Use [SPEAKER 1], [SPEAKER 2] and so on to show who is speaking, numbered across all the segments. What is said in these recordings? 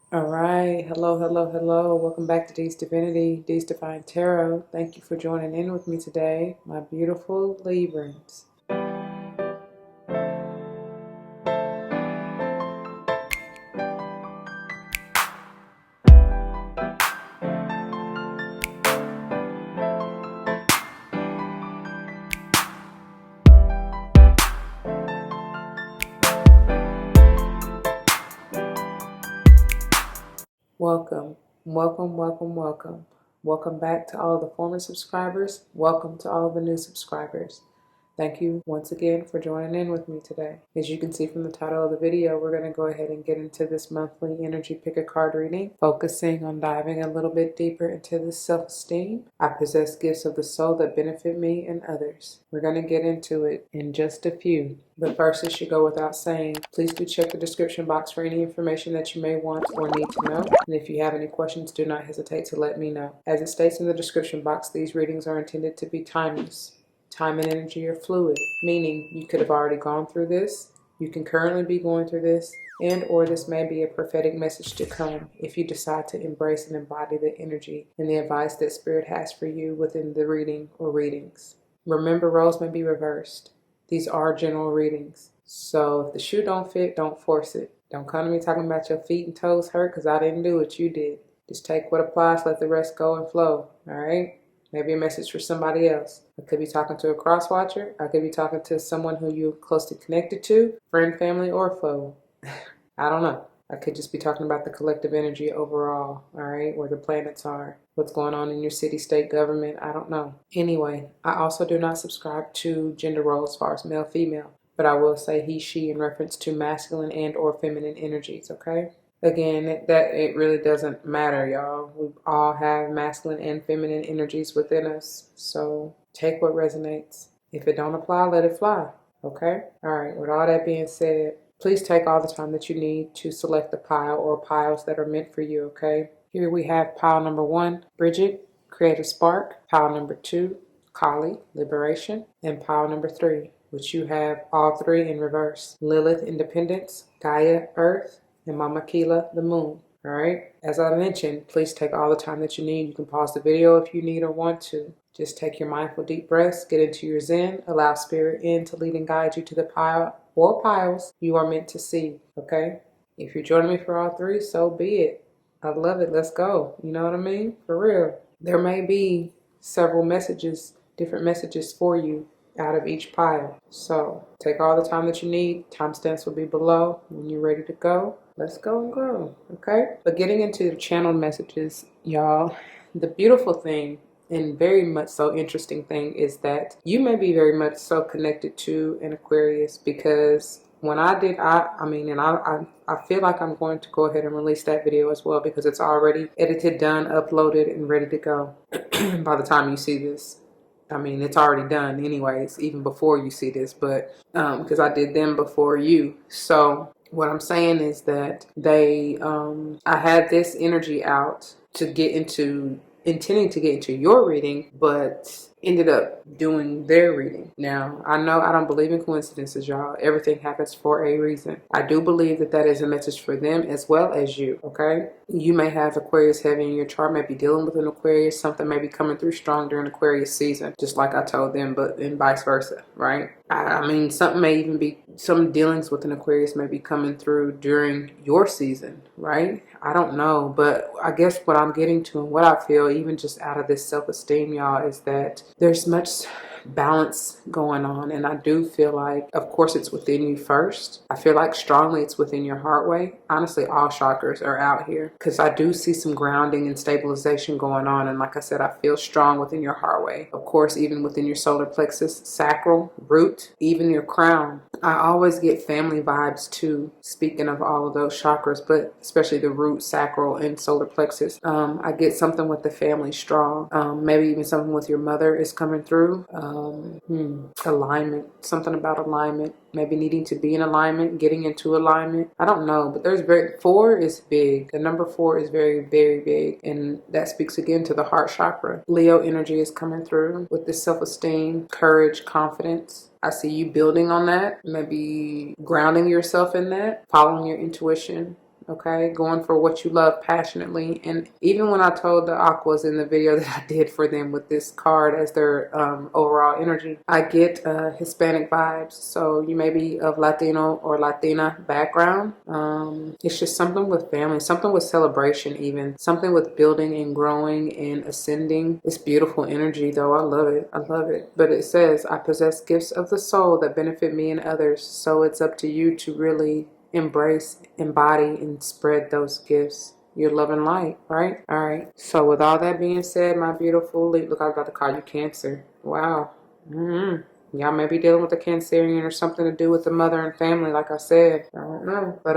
[SPEAKER 1] All right. Hello, hello, hello. Welcome back to D's Divinity, D's Divine Tarot. Thank you for joining in with me today, my beautiful Librans. Welcome, welcome, welcome, welcome. Welcome back to all the former subscribers. Welcome to all the new subscribers. Thank you once again for joining in with me today. As you can see from the title of the video, we're going to go ahead and get into this monthly energy pick a card reading, focusing on diving a little bit deeper into the self-esteem. I possess gifts of the soul that benefit me and others. We're going to get into it in just a few. But first, it should go without saying, please do check the description box for any information that you may want or need to know. And if you have any questions, do not hesitate to let me know. As it states in the description box, these readings are intended to be timeless. Time and energy are fluid, meaning you could have already gone through this, you can currently be going through this, and or this may be a prophetic message to come if you decide to embrace and embody the energy and the advice that Spirit has for you within the reading or readings. Remember, roles may be reversed. These are general readings. So if the shoe don't fit, don't force it. Don't come to me talking about your feet and toes hurt because I didn't do it, you did. Just take what applies, let the rest go and flow, all right? Maybe a message for somebody else. I could be talking to a cross-watcher. I could be talking to someone who you're closely connected to, friend, family, or foe. I don't know. I could just be talking about the collective energy overall, all right, where the planets are, what's going on in your city, state, government, I don't know. Anyway, I also do not subscribe to gender roles as far as male, female, but I will say he, she in reference to masculine and or feminine energies, okay? Again, it really doesn't matter, y'all. We all have masculine and feminine energies within us. So take what resonates. If it don't apply, let it fly. Okay? All right. With all that being said, please take all the time that you need to select the pile or piles that are meant for you. Okay? Here we have pile number 1, Brigid, Creative Spark. Pile number 2, Kali, Liberation. And pile number 3, which you have all 3 in reverse. Lilith, Independence. Gaia, Earth. And Mama Killa, the moon. All right. As I mentioned, please take all the time that you need. You can pause the video if you need or want to. Just take your mindful deep breaths, get into your zen, allow Spirit in to lead and guide you to the pile or piles you are meant to see. Okay. If you're joining me for all 3, so be it. I love it. Let's go. You know what I mean? For real. There may be several messages, different messages for you out of each pile. So take all the time that you need. Timestamps will be below when you're ready to go. Let's go and grow, okay? But getting into the channeled messages, y'all, the beautiful thing and very much so interesting thing is that you may be very much so connected to an Aquarius, because when I did, I feel like I'm going to go ahead and release that video as well, because it's already edited, done, uploaded, and ready to go by the time you see this. I mean, it's already done anyways, even before you see this, but because I did them before you. So what I'm saying is that I had this energy out to get into, intending to get into your reading, but ended up doing their reading. Now, I know I don't believe in coincidences, y'all. Everything happens for a reason. I do believe that that is a message for them as well as you, okay? You may have Aquarius heavy in your chart, may be dealing with an Aquarius. Something may be coming through strong during Aquarius season, just like I told them, but and vice versa, right? I mean, something may even be, some dealings with an Aquarius may be coming through during your season, right? I don't know, but I guess what I'm getting to and what I feel, even just out of this self-esteem, y'all, is that there's much balance going on, and I do feel like, of course, it's within you first. I feel like strongly it's within your heart way. Honestly, all chakras are out here, because I do see some grounding and stabilization going on, and like I said, I feel strong within your heart way. Of course, even within your solar plexus, sacral, root, even your crown. I always get family vibes too, speaking of all of those chakras, but especially the root, sacral, and solar plexus. I get something with the family strong. Maybe even something with your mother is coming through. Alignment, something about alignment, maybe needing to be in alignment, getting into alignment. I don't know, but there's 4 is big. The number 4 is very, very big, and that speaks again to the heart chakra. Leo energy is coming through with this self-esteem, courage, confidence. I see you building on that, maybe grounding yourself in that, following your intuition, okay? Going for what you love passionately. And even when I told the Aquas in the video that I did for them with this card as their overall energy, I get Hispanic vibes. So you may be of Latino or Latina background. It's just something with family, something with celebration even, something with building and growing and ascending. It's beautiful energy though. I love it. I love it. But it says, I possess gifts of the soul that benefit me and others. So it's up to you to really embrace, embody, and spread those gifts. Your love and light, right? All right. So with all that being said, my beautiful Libra, look, I was about to call you Cancer. Wow. Y'all may be dealing with a Cancerian or something to do with the mother and family, like I said. I don't know. But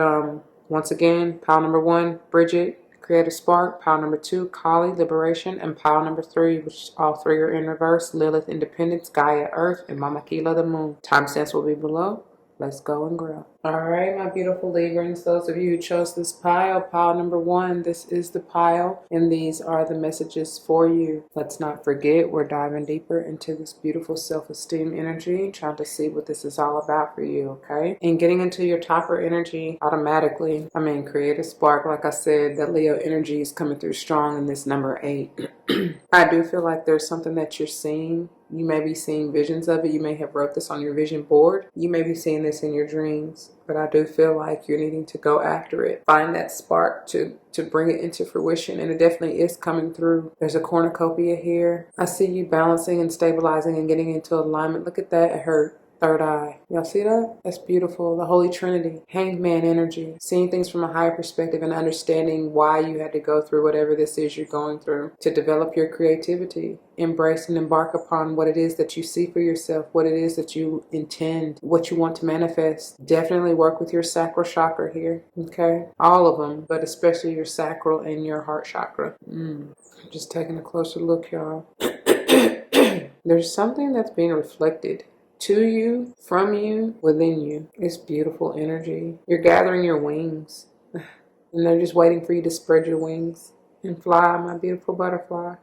[SPEAKER 1] once again, pile number 1, Brigid, Creative Spark. Pile number 2, Kali, Liberation. And pile number 3, which all 3 are in reverse, Lilith, Independence, Gaia, Earth, and Mama Killa, the Moon. Timestamps will be below. Let's go and grow. All right, my beautiful Librans, those of you who chose this pile number 1, this is the pile, and these are the messages for you. Let's not forget, we're diving deeper into this beautiful self-esteem energy, trying to see what this is all about for you, okay? And getting into your topper energy automatically, Creative Spark, like I said, that Leo energy is coming through strong in this number 8. I do feel like there's something that you're seeing. You may be seeing visions of it. You may have wrote this on your vision board. You may be seeing this in your dreams. But I do feel like you're needing to go after it. Find that spark to bring it into fruition. And it definitely is coming through. There's a cornucopia here. I see you balancing and stabilizing and getting into alignment. Look at that. It hurt. Third eye. Y'all see that? That's beautiful. The Holy Trinity. Hanged man energy. Seeing things from a higher perspective and understanding why you had to go through whatever this is you're going through to develop your creativity. Embrace and embark upon what it is that you see for yourself, what it is that you intend, what you want to manifest. Definitely work with your sacral chakra here, okay? All of them, but especially your sacral and your heart chakra. Just taking a closer look, y'all. There's something that's being reflected to you, from you, within you. It's beautiful energy. You're gathering your wings, and they're just waiting for you to spread your wings and fly, my beautiful butterfly.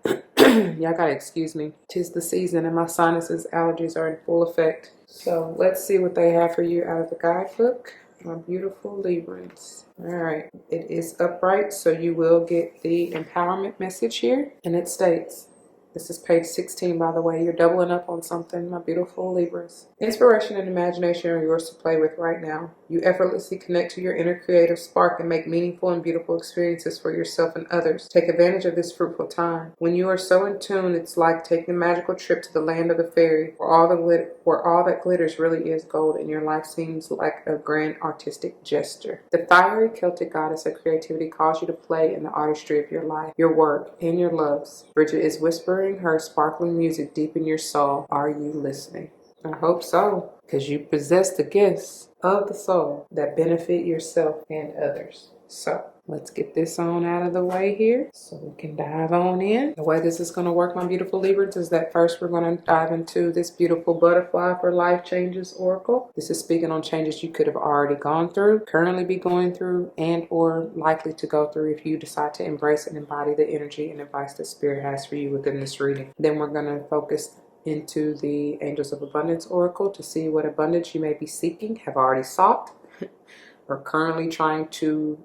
[SPEAKER 1] Y'all gotta excuse me. 'Tis the season and my sinuses, allergies are in full effect. So let's see what they have for you out of the guidebook, my beautiful Librans. Alright, it is upright, so you will get the empowerment message here. And it states, this is page 16, by the way. You're doubling up on something, my beautiful Libras. Inspiration and imagination are yours to play with right now. You effortlessly connect to your inner creative spark and make meaningful and beautiful experiences for yourself and others. Take advantage of this fruitful time. When you are so in tune, it's like taking a magical trip to the land of the fairy, where all that glitters really is gold, and your life seems like a grand artistic gesture. The fiery Celtic goddess of creativity calls you to play in the artistry of your life, your work, and your loves. Brigid is whispering her sparkling music deep in your soul. Are you listening? I hope so, because you possess the gifts of the soul that benefit yourself and others. So let's get this on out of the way here so we can dive on in. The way this is going to work, my beautiful Libras, is that first we're going to dive into this beautiful Butterfly for Life Changes Oracle. This is speaking on changes you could have already gone through, currently be going through, and or likely to go through if you decide to embrace and embody the energy and advice that Spirit has for you within this reading. Then we're going to focus into the Angels of Abundance Oracle to see what abundance you may be seeking, have already sought, or currently trying to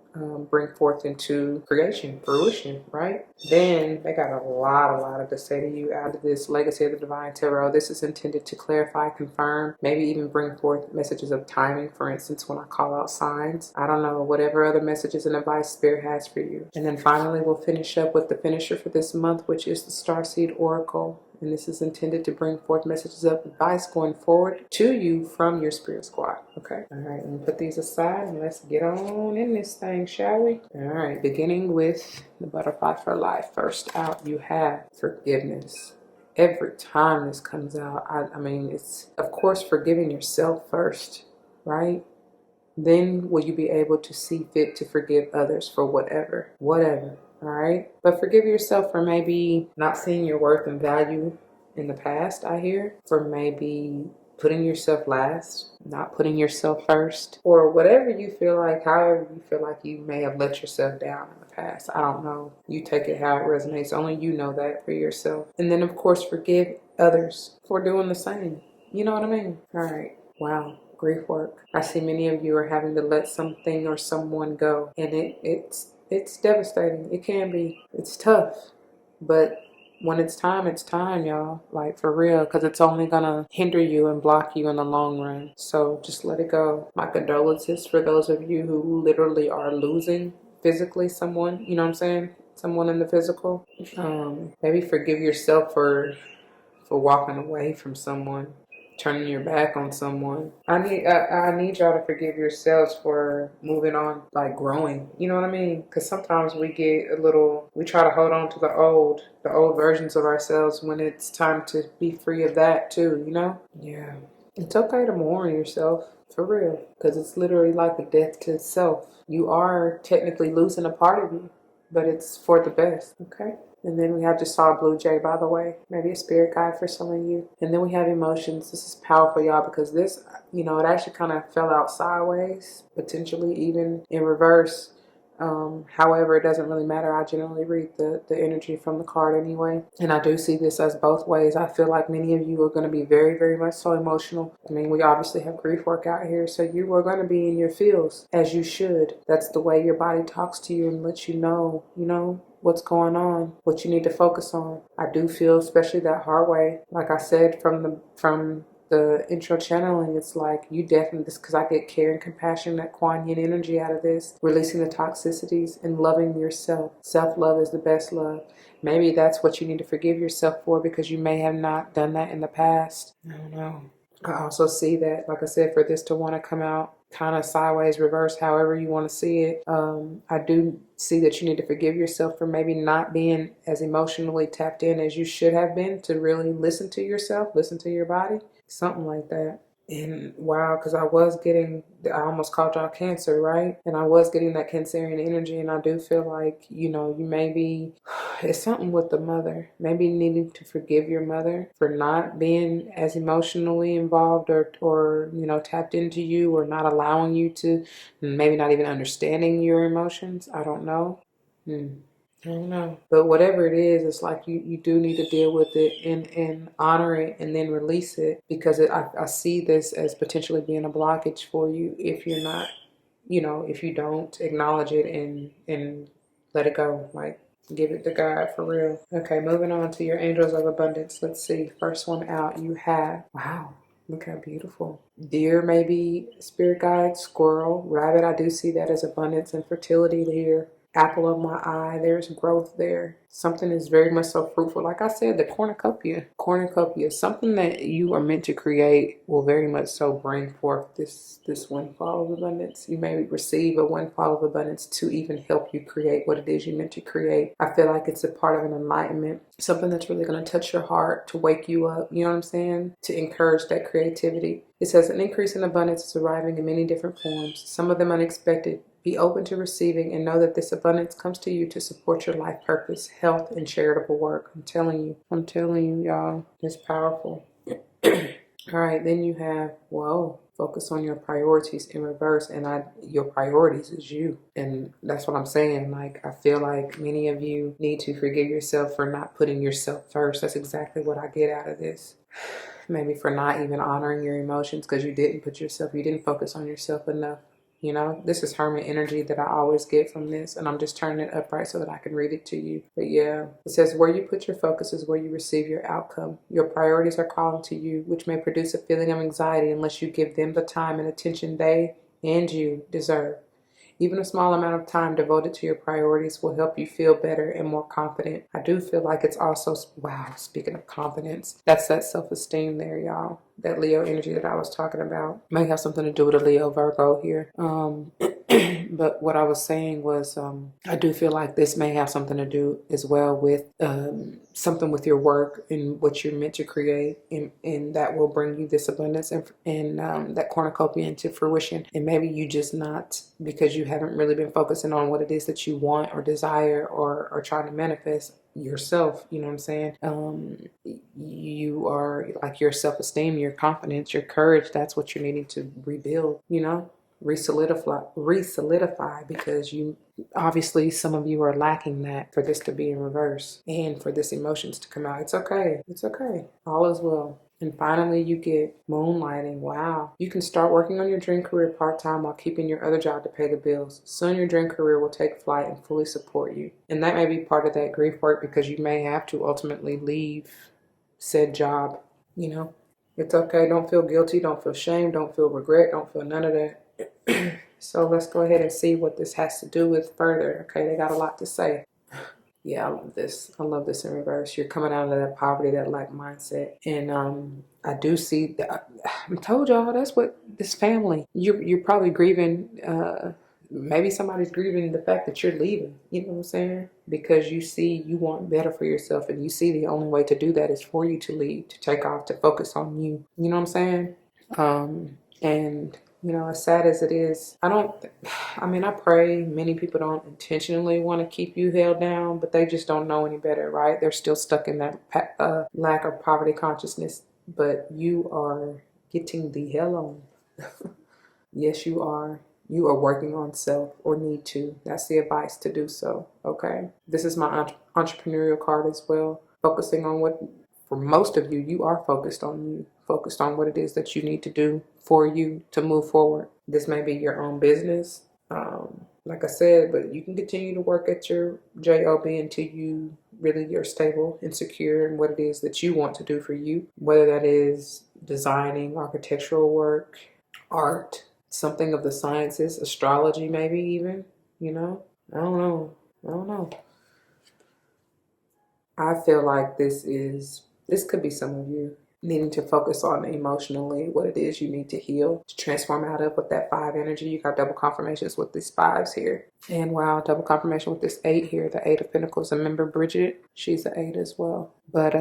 [SPEAKER 1] bring forth into creation, fruition, right? Then they got a lot to say to you out of this Legacy of the Divine Tarot. This is intended to clarify, confirm, maybe even bring forth messages of timing. For instance, when I call out signs, I don't know, whatever other messages and advice Spirit has for you. And then finally, we'll finish up with the finisher for this month, which is the Starseed Oracle. And this is intended to bring forth messages of advice going forward to you from your spirit squad. Okay? All right, let me put these aside and let's get on in this thing, shall we? All right, beginning with the Butterfly for Life. First out, you have forgiveness. Every time this comes out, it's, of course, forgiving yourself first, right? Then will you be able to see fit to forgive others for whatever. All right, but forgive yourself for maybe not seeing your worth and value in the past, I hear, for maybe putting yourself last, not putting yourself first, or whatever you feel like, however you feel like you may have let yourself down in the past. I don't know. You take it how it resonates. Only you know that for yourself. And then, of course, forgive others for doing the same. You know what I mean? All right. Wow. Grief work. I see many of you are having to let something or someone go, and it's devastating. It can be. It's tough, but when it's time, y'all. Like, for real, because it's only gonna hinder you and block you in the long run. So just let it go. My condolences for those of you who literally are losing physically someone. You know what I'm saying? Someone in the physical. Maybe forgive yourself for walking away from someone, turning your back on someone. I need y'all to forgive yourselves for moving on, like growing. You know what I mean? Because sometimes we try to hold on to the old versions of ourselves when it's time to be free of that too. You know? Yeah. It's okay to mourn yourself, for real, because it's literally like a death to self. You are technically losing a part of you, but it's for the best. Okay. And then we have just saw a blue jay, by the way. Maybe a spirit guide for some of you. And then we have emotions. This is powerful, y'all, because this, it actually kind of fell out sideways, potentially even in reverse. However, it doesn't really matter. I generally read the energy from the card anyway. And I do see this as both ways. I feel like many of you are going to be very, very much so emotional. I mean, we obviously have grief work out here. So you are going to be in your feels, as you should. That's the way your body talks to you and lets you know, what's going on, what you need to focus on. I do feel, especially that heart way, like I said from the intro channeling, it's like you definitely, this because I get care and compassion, that Kuan Yin energy out of this, releasing the toxicities and loving yourself. Self-love is the best love. Maybe that's what you need to forgive yourself for, because you may have not done that in the past. I don't know. I also see that, like I said, for this to want to come out kind of sideways, reverse, however you want to see it. I do see that you need to forgive yourself for maybe not being as emotionally tapped in as you should have been to really listen to yourself, listen to your body, something like that. And wow, because I almost called y'all Cancer, right? And I was getting that Cancerian energy, and I do feel like, you may be, it's something with the mother. Maybe needing to forgive your mother for not being as emotionally involved or tapped into you, or not allowing you to, maybe not even understanding your emotions. I don't know. I don't know. But whatever it is, it's like you do need to deal with it and honor it and then release it, because I see this as potentially being a blockage for you if you're not, if you don't acknowledge it and let it go. Like, give it to God for real. Okay, moving on to your angels of abundance. Let's see. First one out, you have, wow, look how beautiful. Deer, maybe spirit guide, squirrel, rabbit. I do see that as abundance and fertility here. Apple of my eye, there's growth there. Something is very much so fruitful. Like I said, the cornucopia, something that you are meant to create will very much so bring forth this windfall of abundance. You may receive a windfall of abundance to even help you create what it is you meant to create. I feel like it's a part of an enlightenment, something that's really going to touch your heart, to wake you up, you know what I'm saying? To encourage that creativity. It says an increase in abundance is arriving in many different forms, some of them unexpected. Be open to receiving and know that this abundance comes to you to support your life purpose, health, and charitable work. I'm telling you, y'all, it's powerful. All right, then you have, focus on your priorities in reverse, and your priorities is you. And that's what I'm saying. Like, I feel like many of you need to forgive yourself for not putting yourself first. That's exactly what I get out of this. Maybe for not even honoring your emotions because you didn't focus on yourself enough. This is Hermit energy that I always get from this, and I'm just turning it upright so that I can read it to you. But yeah, it says, where you put your focus is where you receive your outcome. Your priorities are calling to you, which may produce a feeling of anxiety unless you give them the time and attention they and you deserve. Even a small amount of time devoted to your priorities will help you feel better and more confident. I do feel like it's also, speaking of confidence, that's that self-esteem there, y'all. That Leo energy that I was talking about may have something to do with a Leo Virgo here. But what I was saying was, I do feel like this may have something to do as well with something with your work and what you're meant to create, and that will bring you this abundance and that cornucopia into fruition. And maybe you just not, because you haven't really been focusing on what it is that you want or desire or trying to manifest yourself, you know what I'm saying? You are like, your self-esteem, your confidence, your courage, that's what you're needing to rebuild, re-solidify, because you obviously, some of you are lacking that, for this to be in reverse and for this emotions to come out. It's okay. All is well. And finally, you get moonlighting. Wow. You can start working on your dream career part-time while keeping your other job to pay the bills. Soon your dream career will take flight and fully support you. And that may be part of that grief work, because you may have to ultimately leave said job. You know, it's okay. Don't feel guilty. Don't feel shame. Don't feel regret. Don't feel none of that. So let's go ahead and see what this has to do with further. Okay, they got a lot to say. Yeah, I love this. I love this in reverse. You're coming out of that poverty, that lack mindset. And I do see that. I told y'all, that's what this family, you're probably grieving, maybe somebody's grieving the fact that you're leaving, you know what I'm saying? Because you see you want better for yourself, and you see the only way to do that is for you to leave, to take off, to focus on you. You know what I'm saying? And you know, as sad as it is, I pray many people don't intentionally want to keep you held down, but they just don't know any better, right? They're still stuck in that lack of poverty consciousness, but you are getting the hell on. Yes, you are. You are working on self, or need to. That's the advice, to do so, okay? This is my entrepreneurial card as well. Focusing on what, for most of you, you are focused on you. Focused on what it is that you need to do for you to move forward. This may be your own business, like I said, but you can continue to work at your job until you're stable and secure in what it is that you want to do for you, whether that is designing, architectural work, art, something of the sciences, astrology, maybe even, you know, I don't know. I feel like this could be some of you needing to focus on emotionally what it is you need to heal, to transform out of with that 5 energy. You got double confirmations with these 5s here. And wow, double confirmation with this 8 here, the 8 of Pentacles. And remember Brigid, she's an 8 as well. But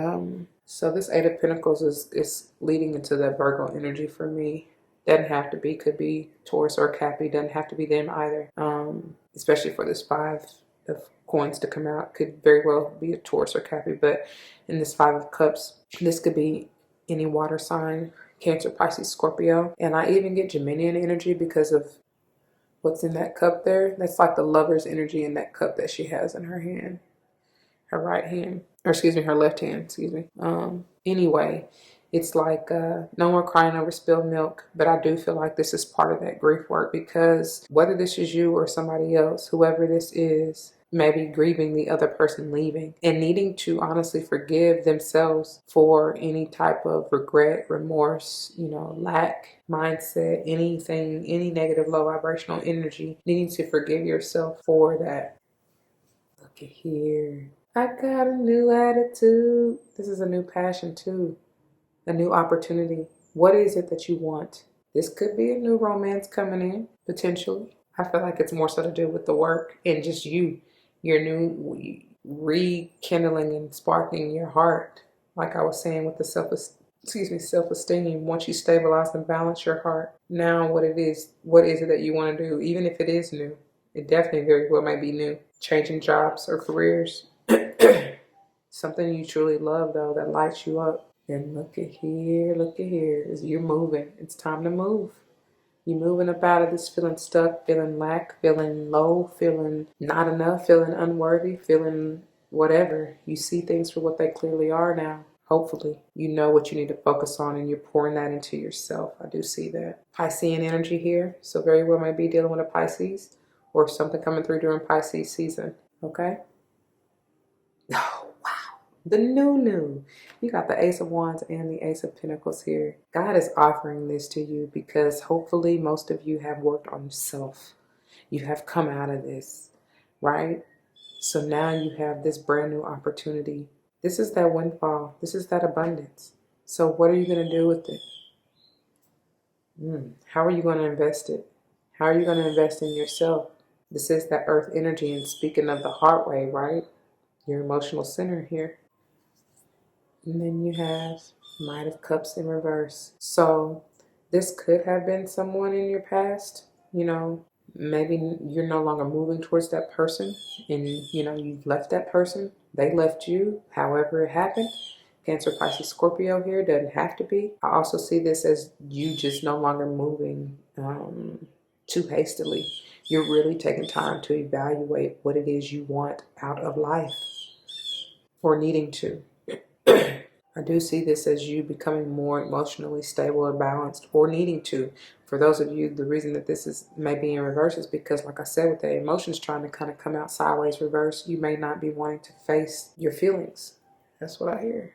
[SPEAKER 1] so this 8 of Pentacles is leading into that Virgo energy for me. Doesn't have to be, could be Taurus or Cappy, doesn't have to be them either. Especially for this 5 of coins to come out, could very well be a Taurus or Cappy, but in this 5 of Cups, this could be any water sign, Cancer, Pisces, Scorpio. And I even get Geminian energy because of what's in that cup there. That's like the lover's energy in that cup that she has in her hand, her right hand, or excuse me, her left hand, excuse me. Anyway, it's like no more crying over spilled milk, but I do feel like this is part of that grief work, because whether this is you or somebody else, whoever this is, maybe grieving the other person leaving and needing to honestly forgive themselves for any type of regret, remorse, you know, lack mindset, anything, any negative low vibrational energy, needing to forgive yourself for that. Look at here. I got a new attitude. This is a new passion too. A new opportunity. What is it that you want? This could be a new romance coming in, potentially. I feel like it's more so to do with the work and just you. Your new rekindling and sparking your heart. Like I was saying with the self-esteem. Once you stabilize and balance your heart, now what is it that you want to do? Even if it is new, it definitely very well might be new. Changing jobs or careers. Something you truly love though, that lights you up. And look at here. You're moving. It's time to move. You're moving up out of this feeling stuck, feeling lack, feeling low, feeling not enough, feeling unworthy, feeling whatever. You see things for what they clearly are now. Hopefully, you know what you need to focus on, and you're pouring that into yourself. I do see that. Piscean energy here. So very well might be dealing with a Pisces or something coming through during Pisces season. Okay? Oh, wow. The new. You got the Ace of Wands and the Ace of Pentacles here. God is offering this to you because hopefully most of you have worked on yourself. You have come out of this, right? So now you have this brand new opportunity. This is that windfall. This is that abundance. So what are you going to do with it? How are you going to invest it? How are you going to invest in yourself? This is that earth energy, and speaking of the heart wave, right? Your emotional center here. And then you have Knight of Cups in reverse. So this could have been someone in your past. You know, maybe you're no longer moving towards that person, and you know, you've left that person. They left you, however it happened. Cancer, Pisces, Scorpio here, doesn't have to be. I also see this as you just no longer moving too hastily. You're really taking time to evaluate what it is you want out of life, or needing to. I do see this as you becoming more emotionally stable or balanced, or needing to. For those of you, the reason that this is maybe in reverse is because, like I said, with the emotions trying to kind of come out sideways reverse, you may not be wanting to face your feelings. That's what I hear.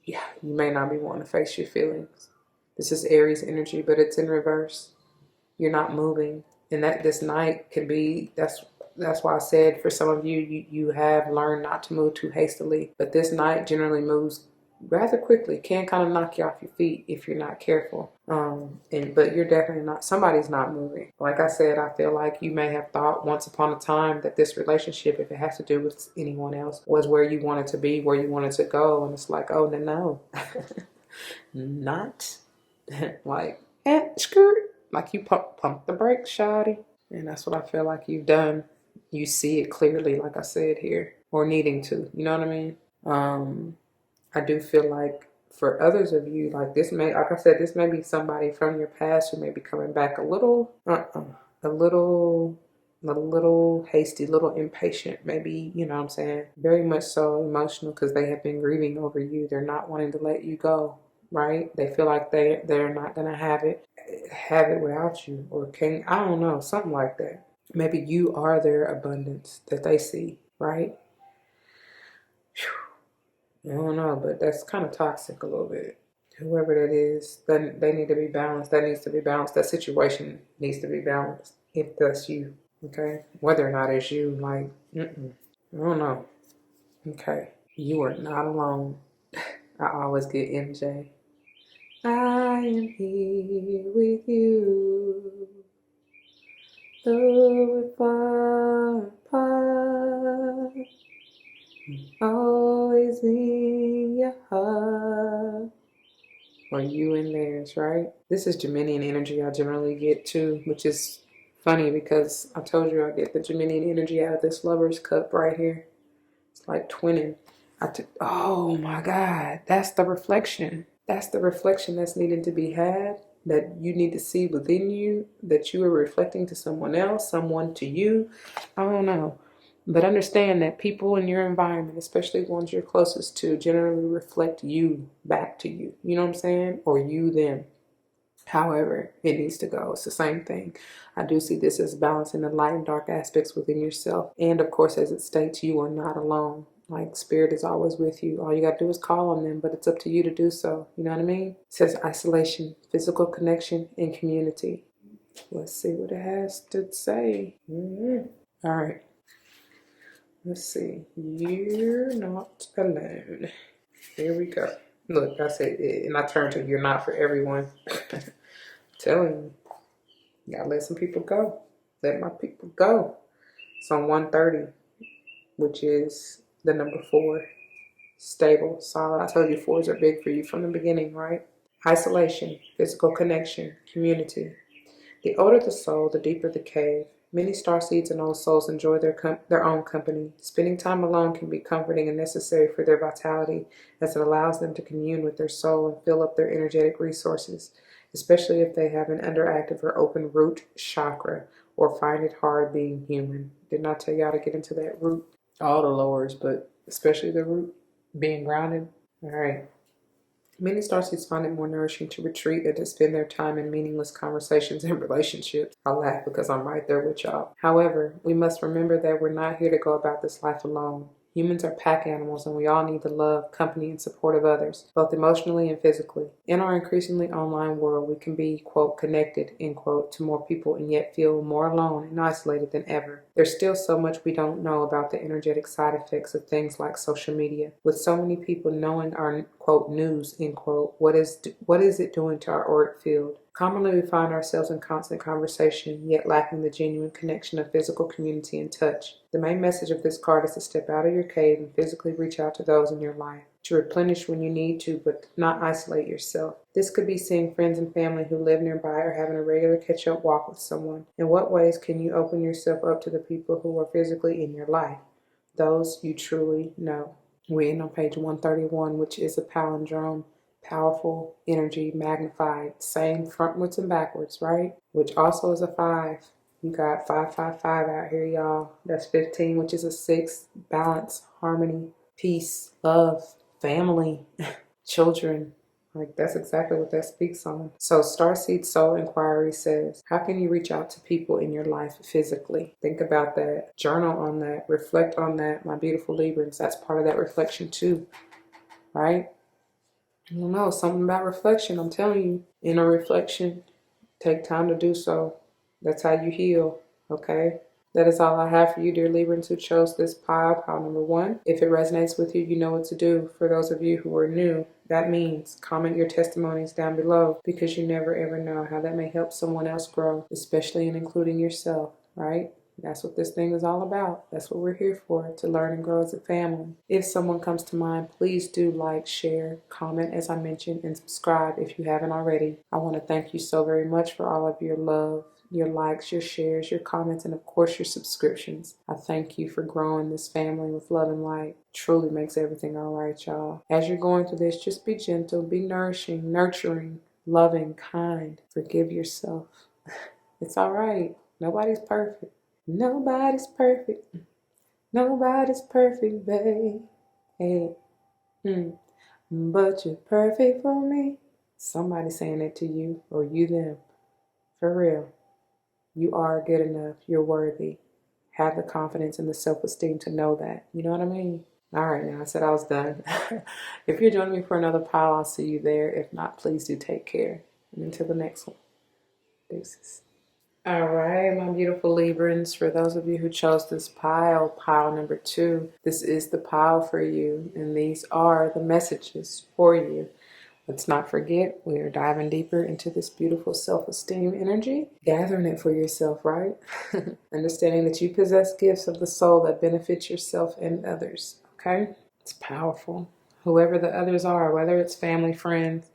[SPEAKER 1] Yeah, you may not be wanting to face your feelings. This is Aries energy, but it's in reverse. You're not moving, and that this night can be, that's why I said for some of you, you have learned not to move too hastily, but this night generally moves rather quickly. Can kind of knock you off your feet if you're not careful. But you're definitely not, somebody's not moving. Like I said, I feel like you may have thought once upon a time that this relationship, if it has to do with anyone else, was where you wanted to be, where you wanted to go, and it's like, oh no, not like skirt. Like you pump the brakes, shawty. And that's what I feel like you've done. You see it clearly, like I said here, or needing to. You know what I mean? I do feel like for others of you, like this may, like I said, this may be somebody from your past who may be coming back a little hasty, a little impatient, maybe, you know what I'm saying? Very much so emotional because they have been grieving over you. They're not wanting to let you go, right? They feel like they're not going to have it without you, or I don't know, something like that. Maybe you are their abundance that they see, right? I don't know, but that's kind of toxic a little bit. Whoever that is, then they need to be balanced. That needs to be balanced. That situation needs to be balanced if that's you, okay? Whether or not it's you, like, I don't know. Okay, you are not alone. I always get MJ. I am here with you, though we're far apart, always in your heart. Or you in theirs, right? This is Geminian energy I generally get too, which is funny because I told you I get the Geminian energy out of this Lover's Cup right here. It's like twinning. Oh my God, that's the reflection. That's the reflection that's needed to be had, that you need to see within you, that you are reflecting to someone else, someone to you. I don't know. But understand that people in your environment, especially ones you're closest to, generally reflect you back to you. You know what I'm saying? Or you them. However, it needs to go. It's the same thing. I do see this as balancing the light and dark aspects within yourself. And of course, as it states, you are not alone. Like spirit is always with you. All you got to do is call on them, but it's up to you to do so. You know what I mean? It says isolation, physical connection, and community. Let's see what it has to say. All right. Let's see. You're not alone. Here we go. Look, I said it, and I turned to you're not for everyone. Telling you, you gotta let some people go. Let my people go. It's on 130, which is the number 4. Stable, solid. I told you 4s are big for you from the beginning, right? Isolation, physical connection, community. The older the soul, the deeper the cave. Many starseeds and old souls enjoy their own company. Spending time alone can be comforting and necessary for their vitality, as it allows them to commune with their soul and fill up their energetic resources, especially if they have an underactive or open root chakra or find it hard being human. Didn't I tell y'all to get into that root? All the lowers, but especially the root, being grounded. All right. Many starseeds find it more nourishing to retreat than to spend their time in meaningless conversations and relationships. I laugh because I'm right there with y'all. However, we must remember that we're not here to go about this life alone. Humans are pack animals, and we all need the love, company, and support of others, both emotionally and physically. In our increasingly online world, we can be, quote, connected, end quote, to more people and yet feel more alone and isolated than ever. There's still so much we don't know about the energetic side effects of things like social media. With so many people knowing our, quote, news, end quote, what is it doing to our auric field? Commonly, we find ourselves in constant conversation, yet lacking the genuine connection of physical community and touch. The main message of this card is to step out of your cave and physically reach out to those in your life, to replenish when you need to, but not isolate yourself. This could be seeing friends and family who live nearby or having a regular catch-up walk with someone. In what ways can you open yourself up to the people who are physically in your life? Those you truly know. We end on page 131, which is a palindrome. Powerful energy magnified, same frontwards and backwards, right? Which also is a 5. You got 555 out here, y'all. That's 15, which is a 6. Balance, harmony, peace, love, family, children. Like, that's exactly what that speaks on. So Starseed Soul Inquiry says, how can you reach out to people in your life physically? Think about that. Journal on that. Reflect on that, my beautiful Librans. That's part of that reflection too, right? I don't know, something about reflection. I'm telling you, inner reflection. Take time to do so. That's how you heal, okay? That is all I have for you, dear Librans who chose this pile number 1. If it resonates with you, you know what to do. For those of you who are new, that means comment your testimonies down below, because you never ever know how that may help someone else grow, especially in including yourself, right? That's what this thing is all about. That's what we're here for, to learn and grow as a family. If someone comes to mind, please do like, share, comment as I mentioned, and subscribe if you haven't already. I want to thank you so very much for all of your love, your likes, your shares, your comments, and of course your subscriptions. I thank you for growing this family with love and light. Truly makes everything all right, y'all. As you're going through this, just be gentle, be nourishing, nurturing, loving, kind. Forgive yourself. It's all right. Nobody's perfect. Nobody's perfect. Nobody's perfect, babe. Hey. But you're perfect for me. Somebody saying it to you, or you them. For real. You are good enough. You're worthy. Have the confidence and the self-esteem to know that. You know what I mean? All right, now I said I was done. If you're joining me for another pile, I'll see you there. If not, please do take care. And until the next one. Deuces. All right, my beautiful Librans, for those of you who chose this pile number 2, this is the pile for you, and these are the messages for you. Let's not forget, we are diving deeper into this beautiful self-esteem energy, gathering it for yourself, right? Understanding that you possess gifts of the soul that benefit yourself and others, okay? It's powerful. Whoever the others are, whether it's family, friends,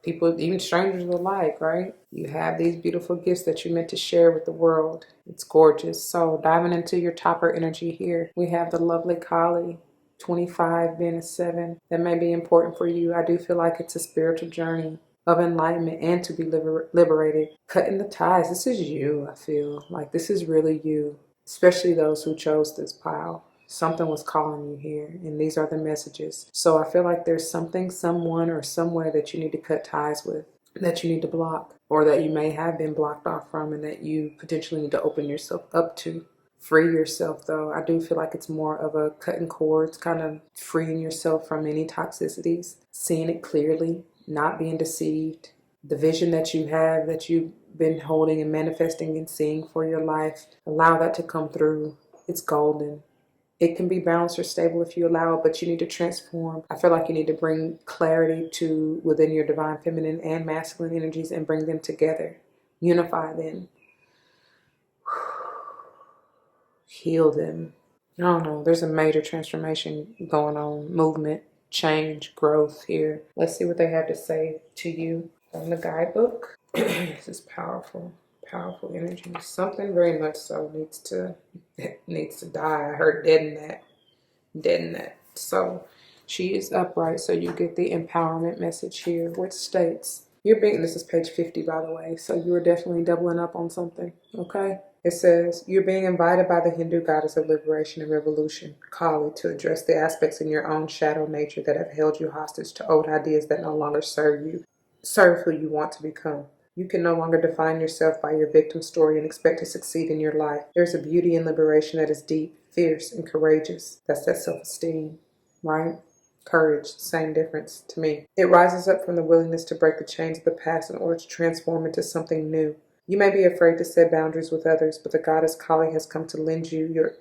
[SPEAKER 1] people, even strangers alike, right? You have these beautiful gifts that you're meant to share with the world. It's gorgeous. So diving into your topper energy here, we have the lovely Kali, 25 being a 7. That may be important for you. I do feel like it's a spiritual journey of enlightenment and to be liberated. Cutting the ties. This is you, I feel. Like this is really you, especially those who chose this pile. Something was calling you here, and these are the messages. So I feel like there's something, someone, or somewhere that you need to cut ties with, that you need to block, or that you may have been blocked off from, and that you potentially need to open yourself up to. Free yourself, though. I do feel like it's more of a cutting cords, kind of freeing yourself from any toxicities, seeing it clearly, not being deceived. The vision that you have, that you've been holding and manifesting and seeing for your life, allow that to come through. It's golden. It can be balanced or stable if you allow it, but you need to transform. I feel like you need to bring clarity to within your divine feminine and masculine energies and bring them together. Unify them. Heal them. I don't know. There's a major transformation going on. Movement, change, growth here. Let's see what they have to say to you from the guidebook. This is powerful. Powerful energy. Something very much so needs to die. I heard dead in that. So she is upright. So you get the empowerment message here, which states you're being, this is page 50 by the way, so you are definitely doubling up on something. Okay, it says you're being invited by the Hindu goddess of liberation and revolution, Kali, to address the aspects in your own shadow nature that have held you hostage to old ideas that no longer serve who you want to become. You can no longer define yourself by your victim story and expect to succeed in your life. There's a beauty in liberation that is deep, fierce, and courageous. That's that self-esteem, right? Courage, same difference to me. It rises up from the willingness to break the chains of the past in order to transform into something new. You may be afraid to set boundaries with others, but the goddess Kali has come to lend you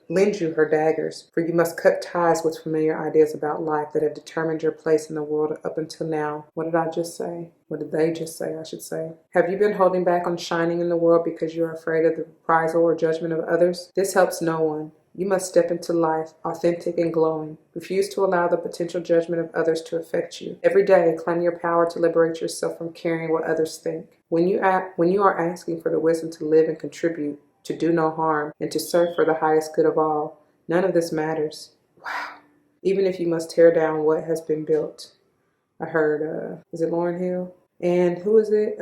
[SPEAKER 1] her daggers, for you must cut ties with familiar ideas about life that have determined your place in the world up until now. What did I just say? What did they just say, I should say? Have you been holding back on shining in the world because you're afraid of the reprisal or judgment of others? This helps no one. You must step into life, authentic and glowing. Refuse to allow the potential judgment of others to affect you. Every day, claim your power to liberate yourself from caring what others think. When you are asking for the wisdom to live and contribute, to do no harm, and to serve for the highest good of all, none of this matters. Wow. Even if you must tear down what has been built. I heard, is it Lauryn Hill? And who is it?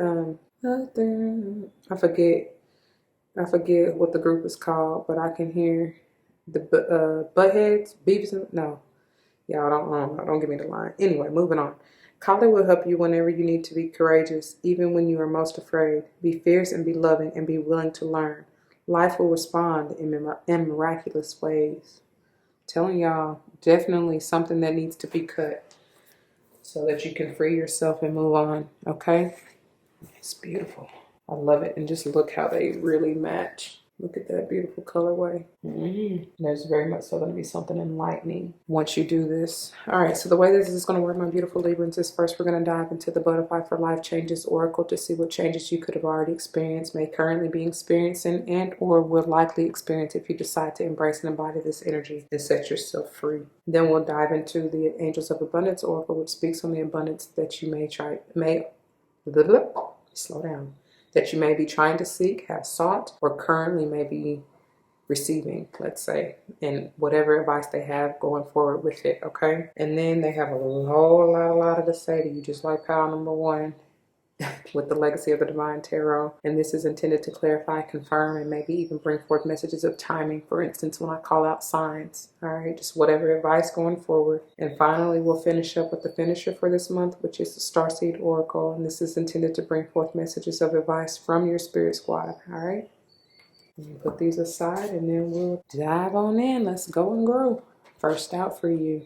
[SPEAKER 1] I forget what the group is called, but I can hear the Buttheads, Beavis, no. Y'all don't give me the line. Anyway, moving on. Killa will help you whenever you need to be courageous, even when you are most afraid. Be fierce and be loving and be willing to learn. Life will respond in miraculous ways. Telling y'all, definitely something that needs to be cut so that you can free yourself and move on, okay? It's beautiful. I love it. And just look how they really match. Look at that beautiful colorway. There's very much so going to be something enlightening once you do this. All right, so the way this is going to work, my beautiful Librans, is first we're going to dive into the Butterfly for Life Changes Oracle to see what changes you could have already experienced, may currently be experiencing, and or will likely experience if you decide to embrace and embody this energy and set yourself free. Then we'll dive into the Angels of Abundance Oracle, which speaks on the abundance that you that you may be trying to seek, have sought, or currently may be receiving, let's say, and whatever advice they have going forward with it, okay? And then they have a whole lot to say to you, just like pile number 1 with the Legacy of the Divine Tarot. And this is intended to clarify, confirm, and maybe even bring forth messages of timing. For instance, when I call out signs, all right, just whatever advice going forward. And finally, we'll finish up with the finisher for this month, which is the Starseed Oracle. And this is intended to bring forth messages of advice from your spirit squad, all right? Put these aside and then we'll dive on in. Let's go and grow. First out for you,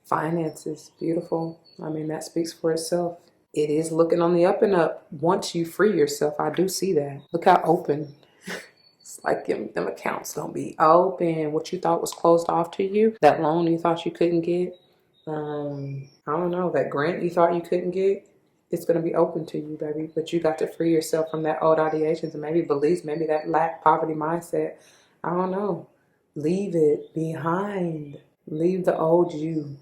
[SPEAKER 1] finances. Beautiful. I mean, that speaks for itself. It is looking on the up and up once you free yourself. I do see that. Look how open. It's like them accounts gonna be open. What you thought was closed off to you, that loan you thought you couldn't get, I don't know, that grant you thought you couldn't get, it's going to be open to you, baby. But you got to free yourself from that old ideations and maybe beliefs, maybe that lack, poverty mindset. I don't know. Leave it behind. Leave the old you.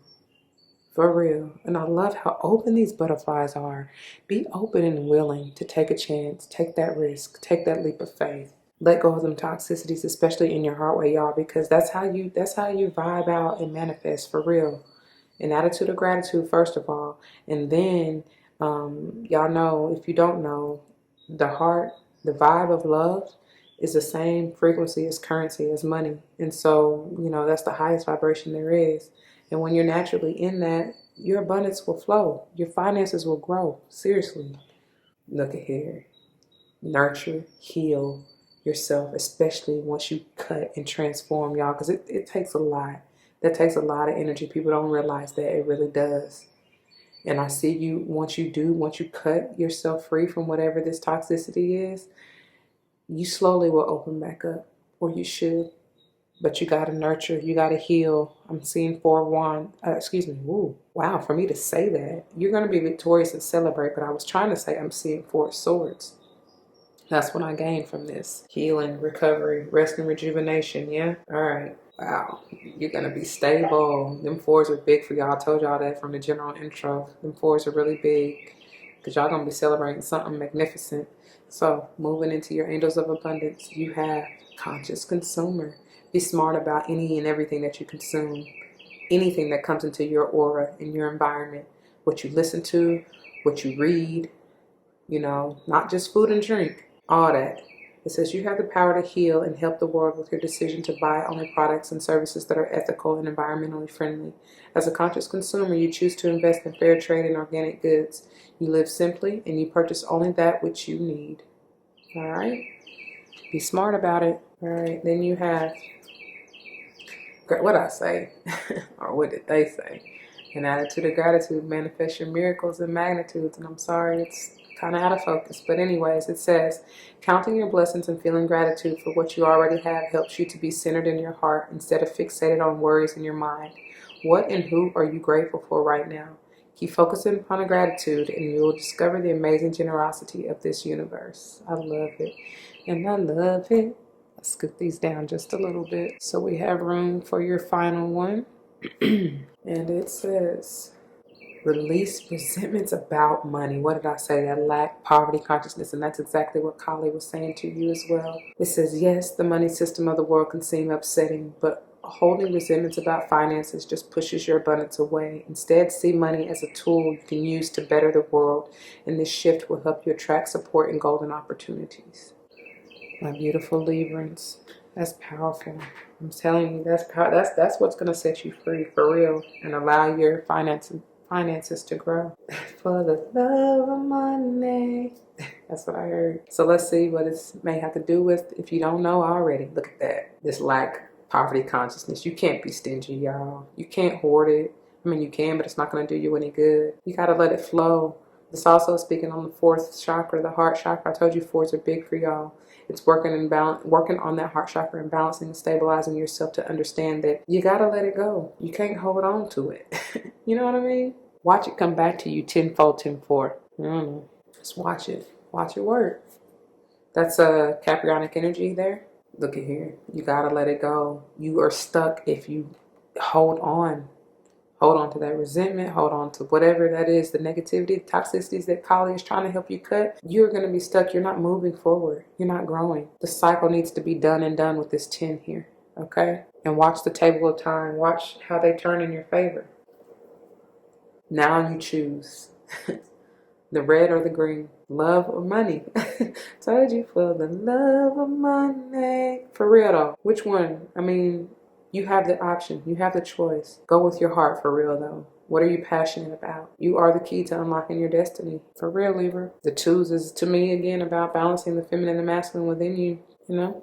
[SPEAKER 1] For real. And I love how open these butterflies are. Be open and willing to take a chance. Take that risk. Take that leap of faith. Let go of them toxicities, especially in your heart way, y'all, because that's how you vibe out and manifest, for real. An attitude of gratitude, first of all. And then y'all know, if you don't know, the heart, the vibe of love is the same frequency as currency, as money. And so, you know, that's the highest vibration there is. And when you're naturally in that, your abundance will flow. Your finances will grow. Seriously. Look at here. Nurture, heal yourself, especially once you cut and transform, y'all, because it takes a lot. That takes a lot of energy. People don't realize that. It really does. And I see you, once you cut yourself free from whatever this toxicity is, you slowly will open back up, or you should. But you got to nurture, you got to heal. I'm seeing 4 of Wands, Ooh, wow, for me to say that. You're going to be victorious and celebrate, but I was trying to say I'm seeing 4 of Swords. That's what I gained from this. Healing, recovery, rest and rejuvenation, yeah? All right. Wow, you're going to be stable. Them 4s are big for y'all. I told y'all that from the general intro. Them 4s are really big because y'all going to be celebrating something magnificent. So, moving into your Angels of Abundance, you have Conscious Consumer. Be smart about any and everything that you consume. Anything that comes into your aura, in your environment. What you listen to, what you read, you know, not just food and drink. All that. It says you have the power to heal and help the world with your decision to buy only products and services that are ethical and environmentally friendly. As a conscious consumer, you choose to invest in fair trade and organic goods. You live simply and you purchase only that which you need. All right? Be smart about it. All right. Then you have, what I say? Or what did they say? An attitude of gratitude. Manifest your miracles and magnitudes. And I'm sorry, it's kind of out of focus, but anyways, it says counting your blessings and feeling gratitude for what you already have helps you to be centered in your heart instead of fixated on worries in your mind. What and who are you grateful for right now? Keep focusing upon gratitude and you will discover the amazing generosity of this universe. I love it, and I love it. Let's scoop these down just a little bit so we have room for your final one. And it says release resentments about money. What did I say? That lack, poverty, consciousness. And that's exactly what Kali was saying to you as well. It says, yes, the money system of the world can seem upsetting, but holding resentments about finances just pushes your abundance away. Instead, see money as a tool you can use to better the world. And this shift will help you attract support and golden opportunities. My beautiful Librans. That's powerful. I'm telling you, that's what's gonna set you free for real and allow your finances to grow. For the love of money. That's what I heard. So let's see what it may have to do with. If you don't know already, look at that. This lack, poverty consciousness. You can't be stingy, y'all. You can't hoard it. I mean, you can, but it's not going to do you any good. You got to let it flow. It's also speaking on the fourth chakra, the heart chakra. I told you fours are big for y'all. It's working on that heart chakra and balancing and stabilizing yourself to understand that you got to let it go. You can't hold on to it. You know what I mean? Watch it come back to you tenfold, tenfold. I don't know. Just watch it. Watch it work. That's a Capricornic energy there. Look at here. You got to let it go. You are stuck if you hold on. Hold on to that resentment. Hold on to whatever that is, the negativity, the toxicities that Kali is trying to help you cut. You're going to be stuck. You're not moving forward. You're not growing. The cycle needs to be done and done with this 10 here. Okay? And watch the table of time. Watch how they turn in your favor. Now you choose. The red or the green. Love or money. Told you, for the love of money. For real though. Which one? I mean, you have the option. You have the choice. Go with your heart for real though. What are you passionate about? You are the key to unlocking your destiny. For real, Libra. The twos is, to me, again, about balancing the feminine and the masculine within you. You know?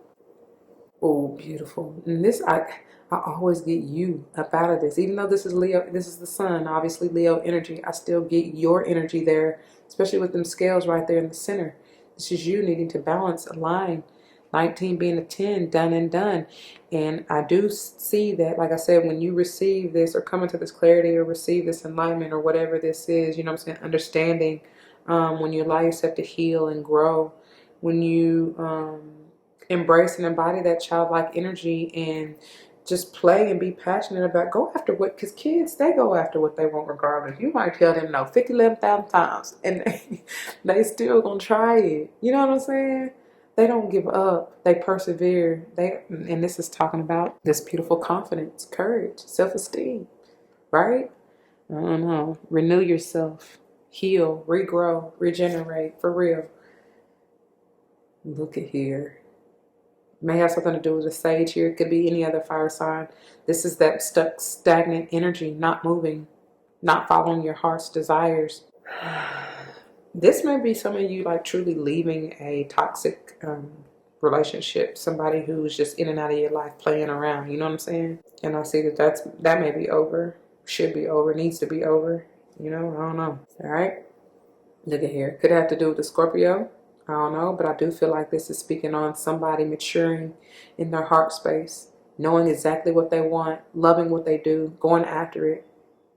[SPEAKER 1] Oh, beautiful. And this, I always get you up out of this. Even though this is Leo, this is the sun, obviously Leo energy, I still get your energy there, especially with them scales right there in the center. This is you needing to balance, align. 19 being a 10, done and done. And I do see that, like I said, when you receive this or come into this clarity or receive this enlightenment or whatever this is, you know what I'm saying, understanding, when you allow yourself to heal and grow, when you embrace and embody that childlike energy and just play and be passionate about, go after what, because kids, they go after what they want regardless. You might tell them no 11,000 times and they still gonna try it. You know what I'm saying? They don't give up. They persevere. And this is talking about this beautiful confidence, courage, self-esteem, right? I don't know. Renew yourself, heal, regrow, regenerate, for real. Look at here. May have something to do with the sage here. It could be any other fire sign. This is that stuck, stagnant energy, not moving, not following your heart's desires. This may be some of you like truly leaving a toxic relationship, somebody who's just in and out of your life playing around. You know what I'm saying? And I see that may be over, should be over, needs to be over. You know, I don't know. All right. Look at here. Could have to do with the Scorpio. I don't know, but I do feel like this is speaking on somebody maturing in their heart space, knowing exactly what they want, loving what they do, going after it,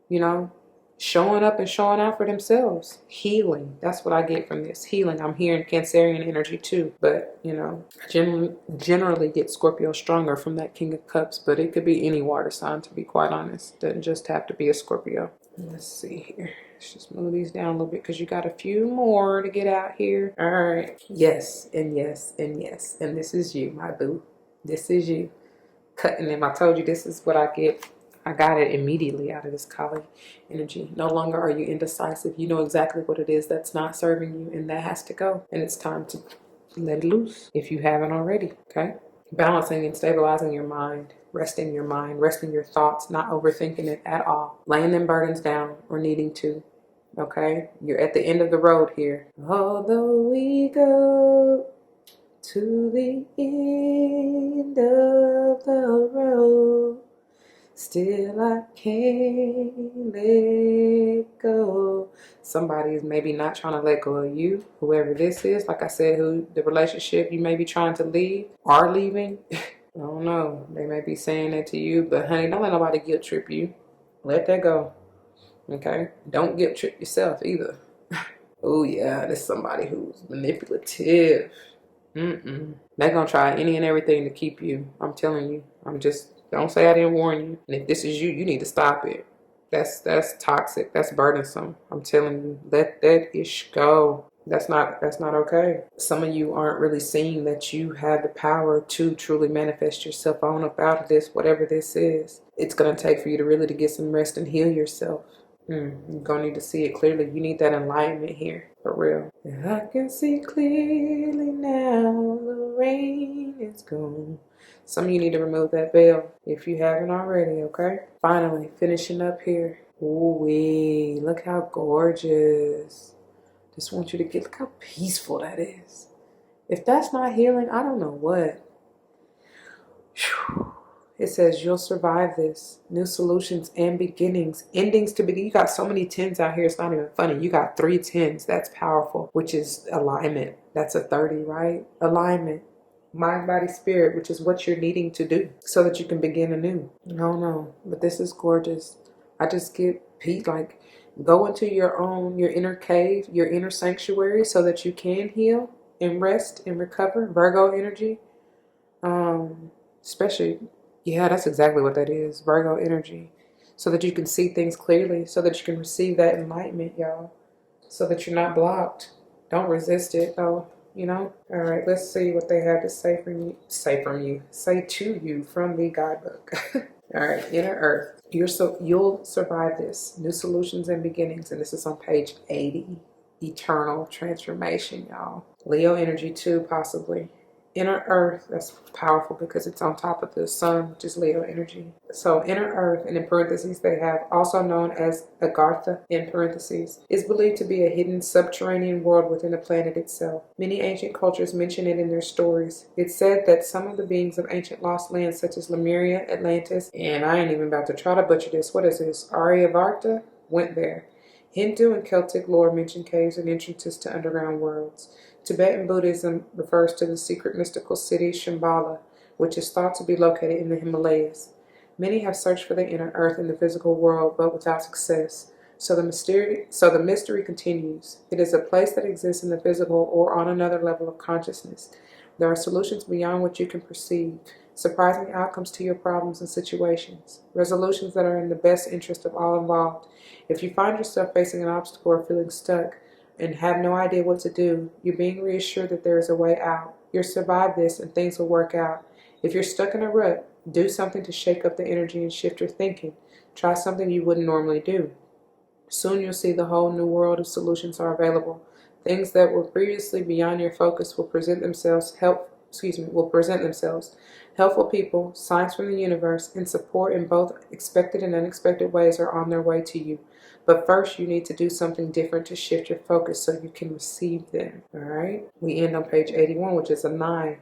[SPEAKER 1] you know, showing up and showing out for themselves. Healing. That's what I get from this. Healing. I'm hearing Cancerian energy too, but, you know, generally get Scorpio stronger from that King of Cups, but it could be any water sign, to be quite honest. Doesn't just have to be a Scorpio. Let's see here. Let's just move these down a little bit because you got a few more to get out here. All right. Yes, and yes, and yes. And this is you, my boo. This is you. Cutting them. I told you this is what I get. I got it immediately out of this Kali energy. No longer are you indecisive. You know exactly what it is that's not serving you, and that has to go. And it's time to let it loose if you haven't already. Okay? Balancing and stabilizing your mind. Resting your mind, resting your thoughts, not overthinking it at all. Laying them burdens down or needing to. Okay? You're at the end of the road here. Although we go to the end of the road, still I can't let go. Somebody is maybe not trying to let go of you, whoever this is. Like I said, who the relationship you may be trying to leave, are leaving. I don't know. They may be saying that to you, but honey, don't let nobody guilt trip you. Let that go. Okay? Don't guilt trip yourself either. Oh yeah, there's somebody who's manipulative. They're gonna try any and everything to keep you. I'm telling you. Don't say I didn't warn you. And if this is you, you need to stop it. That's toxic. That's burdensome. I'm telling you. Let that ish go. That's not okay. Some of you aren't really seeing that you have the power to truly manifest yourself on up out of this, whatever this is. It's going to take for you to really to get some rest and heal yourself. You're going to need to see it clearly. You need that enlightenment here, for real. I can see clearly now, the rain is gone. Some of you need to remove that veil if you haven't already, okay? Finally, finishing up here. Ooh-wee, look how gorgeous. Just want you to look how peaceful that is. If that's not healing, I don't know what. Whew. It says you'll survive this. New solutions and beginnings. Endings to begin. You got so many 10s out here, it's not even funny. You got 3 10s. That's powerful, which is alignment. That's a 30, right? Alignment. Mind, body, spirit, which is what you're needing to do so that you can begin anew. No, but this is gorgeous. I just get like go into your inner cave, your inner sanctuary so that you can heal and rest and recover. Virgo energy. Especially, yeah, that's exactly what that is. Virgo energy. So that you can see things clearly, so that you can receive that enlightenment, y'all. So that you're not blocked. Don't resist it, though, you know? All right, let's see what they have to say to you from the guidebook. All right, inner earth. You'll survive this. New solutions and beginnings. And this is on page 80. Eternal transformation, y'all. Leo energy too, possibly. Inner earth, that's powerful because it's on top of the sun, which is Leo energy. So inner earth, and in parentheses they have also known as Agartha in parentheses, is believed to be a hidden subterranean world within the planet itself. Many ancient cultures mention it in their stories. It's said that some of the beings of ancient lost lands such as Lemuria, Atlantis, and I ain't even about to try to butcher this. What is this? Aryavarta went there. Hindu and Celtic lore mention caves and entrances to underground worlds. Tibetan Buddhism refers to the secret mystical city Shambhala, which is thought to be located in the Himalayas. Many have searched for the inner earth in the physical world, but without success. So the mystery continues. It is a place that exists in the physical or on another level of consciousness. There are solutions beyond what you can perceive, surprising outcomes to your problems and situations, resolutions that are in the best interest of all involved. If you find yourself facing an obstacle or feeling stuck, and have no idea what to do, you're being reassured that there is a way out. You'll survive this and things will work out. If you're stuck in a rut, do something to shake up the energy and shift your thinking. Try something you wouldn't normally do. Soon you'll see the whole new world of solutions are available. Things that were previously beyond your focus will present themselves. Helpful people, signs from the universe, and support in both expected and unexpected ways are on their way to you. But first, you need to do something different to shift your focus so you can receive them. All right? We end on page 81, which is a 9.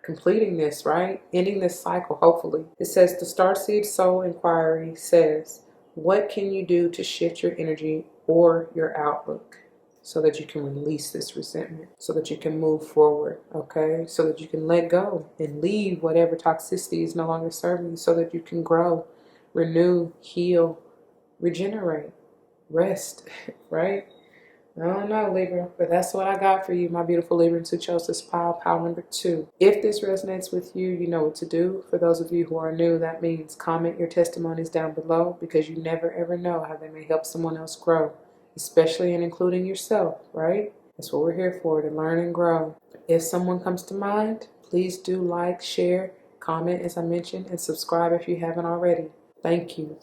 [SPEAKER 1] Completing this, right? Ending this cycle, hopefully. It says, the Starseed Soul Inquiry says, what can you do to shift your energy or your outlook so that you can release this resentment, so that you can move forward, okay? So that you can let go and leave whatever toxicity is no longer serving you so that you can grow, renew, heal, regenerate. Rest, right? I don't know, Libra, but that's what I got for you, my beautiful Librans who chose this pile number 2. If this resonates with you, you know what to do. For those of you who are new, that means comment your testimonies down below because you never ever know how they may help someone else grow, especially and including yourself, right? That's what we're here for, to learn and grow. If someone comes to mind, please do like, share, comment, as I mentioned, and subscribe if you haven't already. Thank you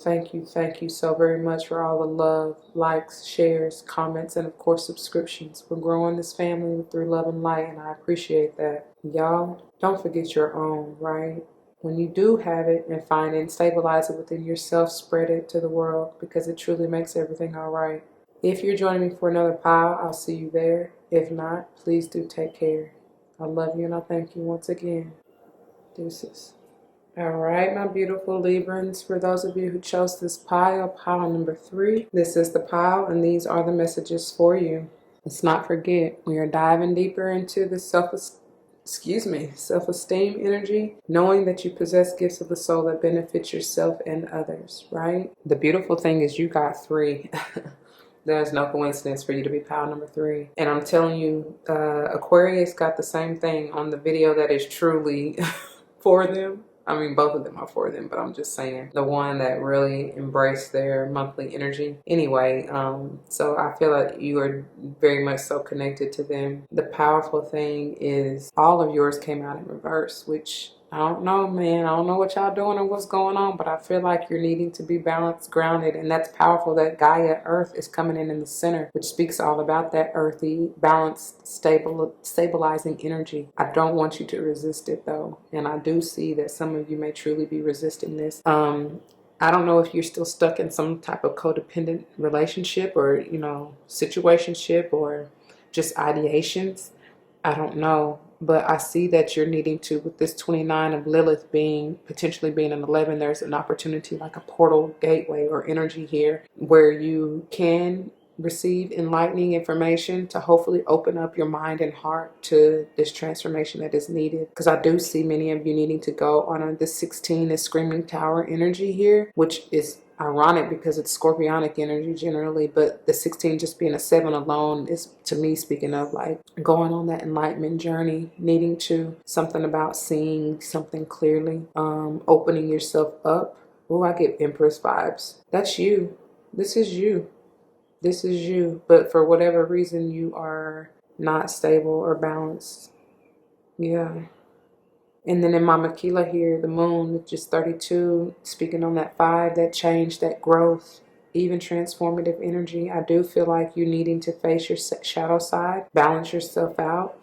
[SPEAKER 1] so very much for all the love, likes, shares, comments, and of course subscriptions. We're growing this family through love and light, and I appreciate that. Y'all, don't forget your own, right? When you do have it and find it and stabilize it within yourself, spread it to the world because it truly makes everything all right. If you're joining me for another pile, I'll see you there. If not, please do take care. I love you and I thank you once again. Deuces. All right, my beautiful Librans, for those of you who chose this pile number 3, this is the pile and these are the messages for you. Let's not forget, we are diving deeper into the self-esteem energy, knowing that you possess gifts of the soul that benefit yourself and others, right? The beautiful thing is you got 3. There's no coincidence for you to be pile number 3. And I'm telling you, Aquarius got the same thing on the video that is truly for them. I mean, both of them are for them, but I'm just saying the one that really embraced their monthly energy. Anyway, so I feel like you are very much so connected to them. The powerful thing is all of yours came out in reverse, which I don't know, man. I don't know what y'all doing or what's going on, but I feel like you're needing to be balanced, grounded, and that's powerful that Gaia Earth is coming in the center, which speaks all about that earthy, balanced, stabilizing energy. I don't want you to resist it, though, and I do see that some of you may truly be resisting this. I don't know if you're still stuck in some type of codependent relationship or, situationship or just ideations. I don't know, but I see that you're needing to, with this 29 of Lilith potentially being an 11, there's an opportunity like a portal gateway or energy here where you can receive enlightening information to hopefully open up your mind and heart to this transformation that is needed. Because I do see many of you needing to go on this 16 is screaming tower energy here, which is ironic because it's scorpionic energy generally, but the 16 just being a 7 alone is, to me, speaking of like going on that enlightenment journey, needing to, something about seeing something clearly, opening yourself up. Oh, I get Empress vibes. That's you. This is you. This is you. But for whatever reason, you are not stable or balanced. Yeah. And then in Mama Killa here, the moon, which is 32, speaking on that 5, that change, that growth, even transformative energy. I do feel like you needing to face your shadow side, balance yourself out.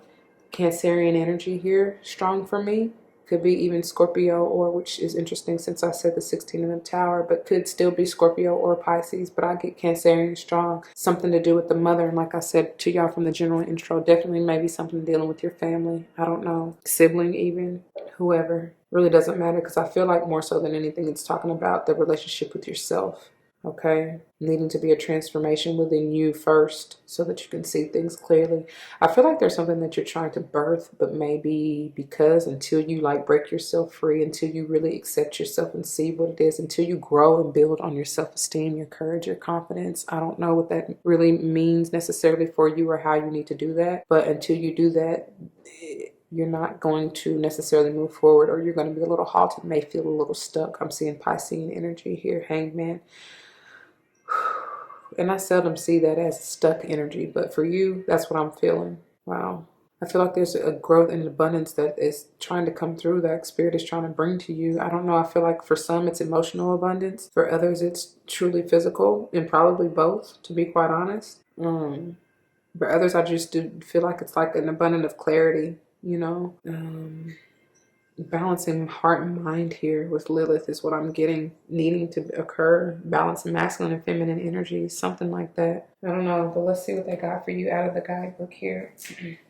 [SPEAKER 1] Cancerian energy here, strong for me. Could be even Scorpio, or, which is interesting since I said the 16 in the tower, but could still be Scorpio or Pisces, but I get Cancerian strong. Something to do with the mother, and like I said to y'all from the general intro, definitely maybe something dealing with your family. I don't know. Sibling even. Whoever. Really doesn't matter, because I feel like more so than anything, it's talking about the relationship with yourself. Okay, needing to be a transformation within you first so that you can see things clearly. I feel like there's something that you're trying to birth, but maybe because until you like break yourself free, until you really accept yourself and see what it is, until you grow and build on your self-esteem, your courage, your confidence. I don't know what that really means necessarily for you or how you need to do that, but until you do that, you're not going to necessarily move forward, or you're going to be a little halted, may feel a little stuck. I'm seeing Piscean energy here, Hangman. And I seldom see that as stuck energy, but for you, that's what I'm feeling. Wow. I feel like there's a growth and abundance that is trying to come through, that Spirit is trying to bring to you. I don't know. I feel like for some, it's emotional abundance. For others, it's truly physical, and probably both, to be quite honest. For others, I just do feel like it's like an abundance of clarity, balancing heart and mind here with Lilith is what I'm getting, needing to occur. Balancing masculine and feminine energy, something like that. I don't know, but let's see what they got for you out of the guidebook here,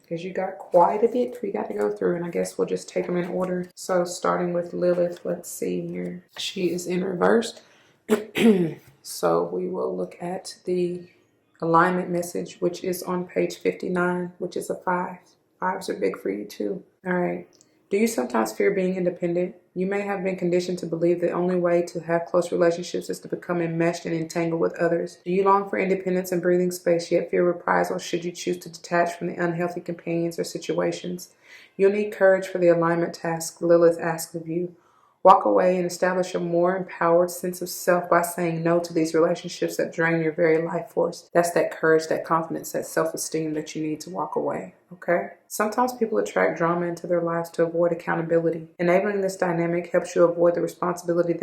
[SPEAKER 1] because you got quite a bit we got to go through, and I guess we'll just take them in order. So starting with Lilith, let's see here. She is in reverse. So we will look at the alignment message, which is on page 59, which is a 5. 5s are big for you too. All right. Do you sometimes fear being independent? You may have been conditioned to believe the only way to have close relationships is to become enmeshed and entangled with others. Do you long for independence and breathing space, yet fear reprisal should you choose to detach from the unhealthy companions or situations? You'll need courage for the alignment task Lilith asks of you. Walk away and establish a more empowered sense of self by saying no to these relationships that drain your very life force. That's that courage, that confidence, that self-esteem that you need to walk away, okay? Sometimes people attract drama into their lives to avoid accountability. Enabling this dynamic helps you avoid the responsibility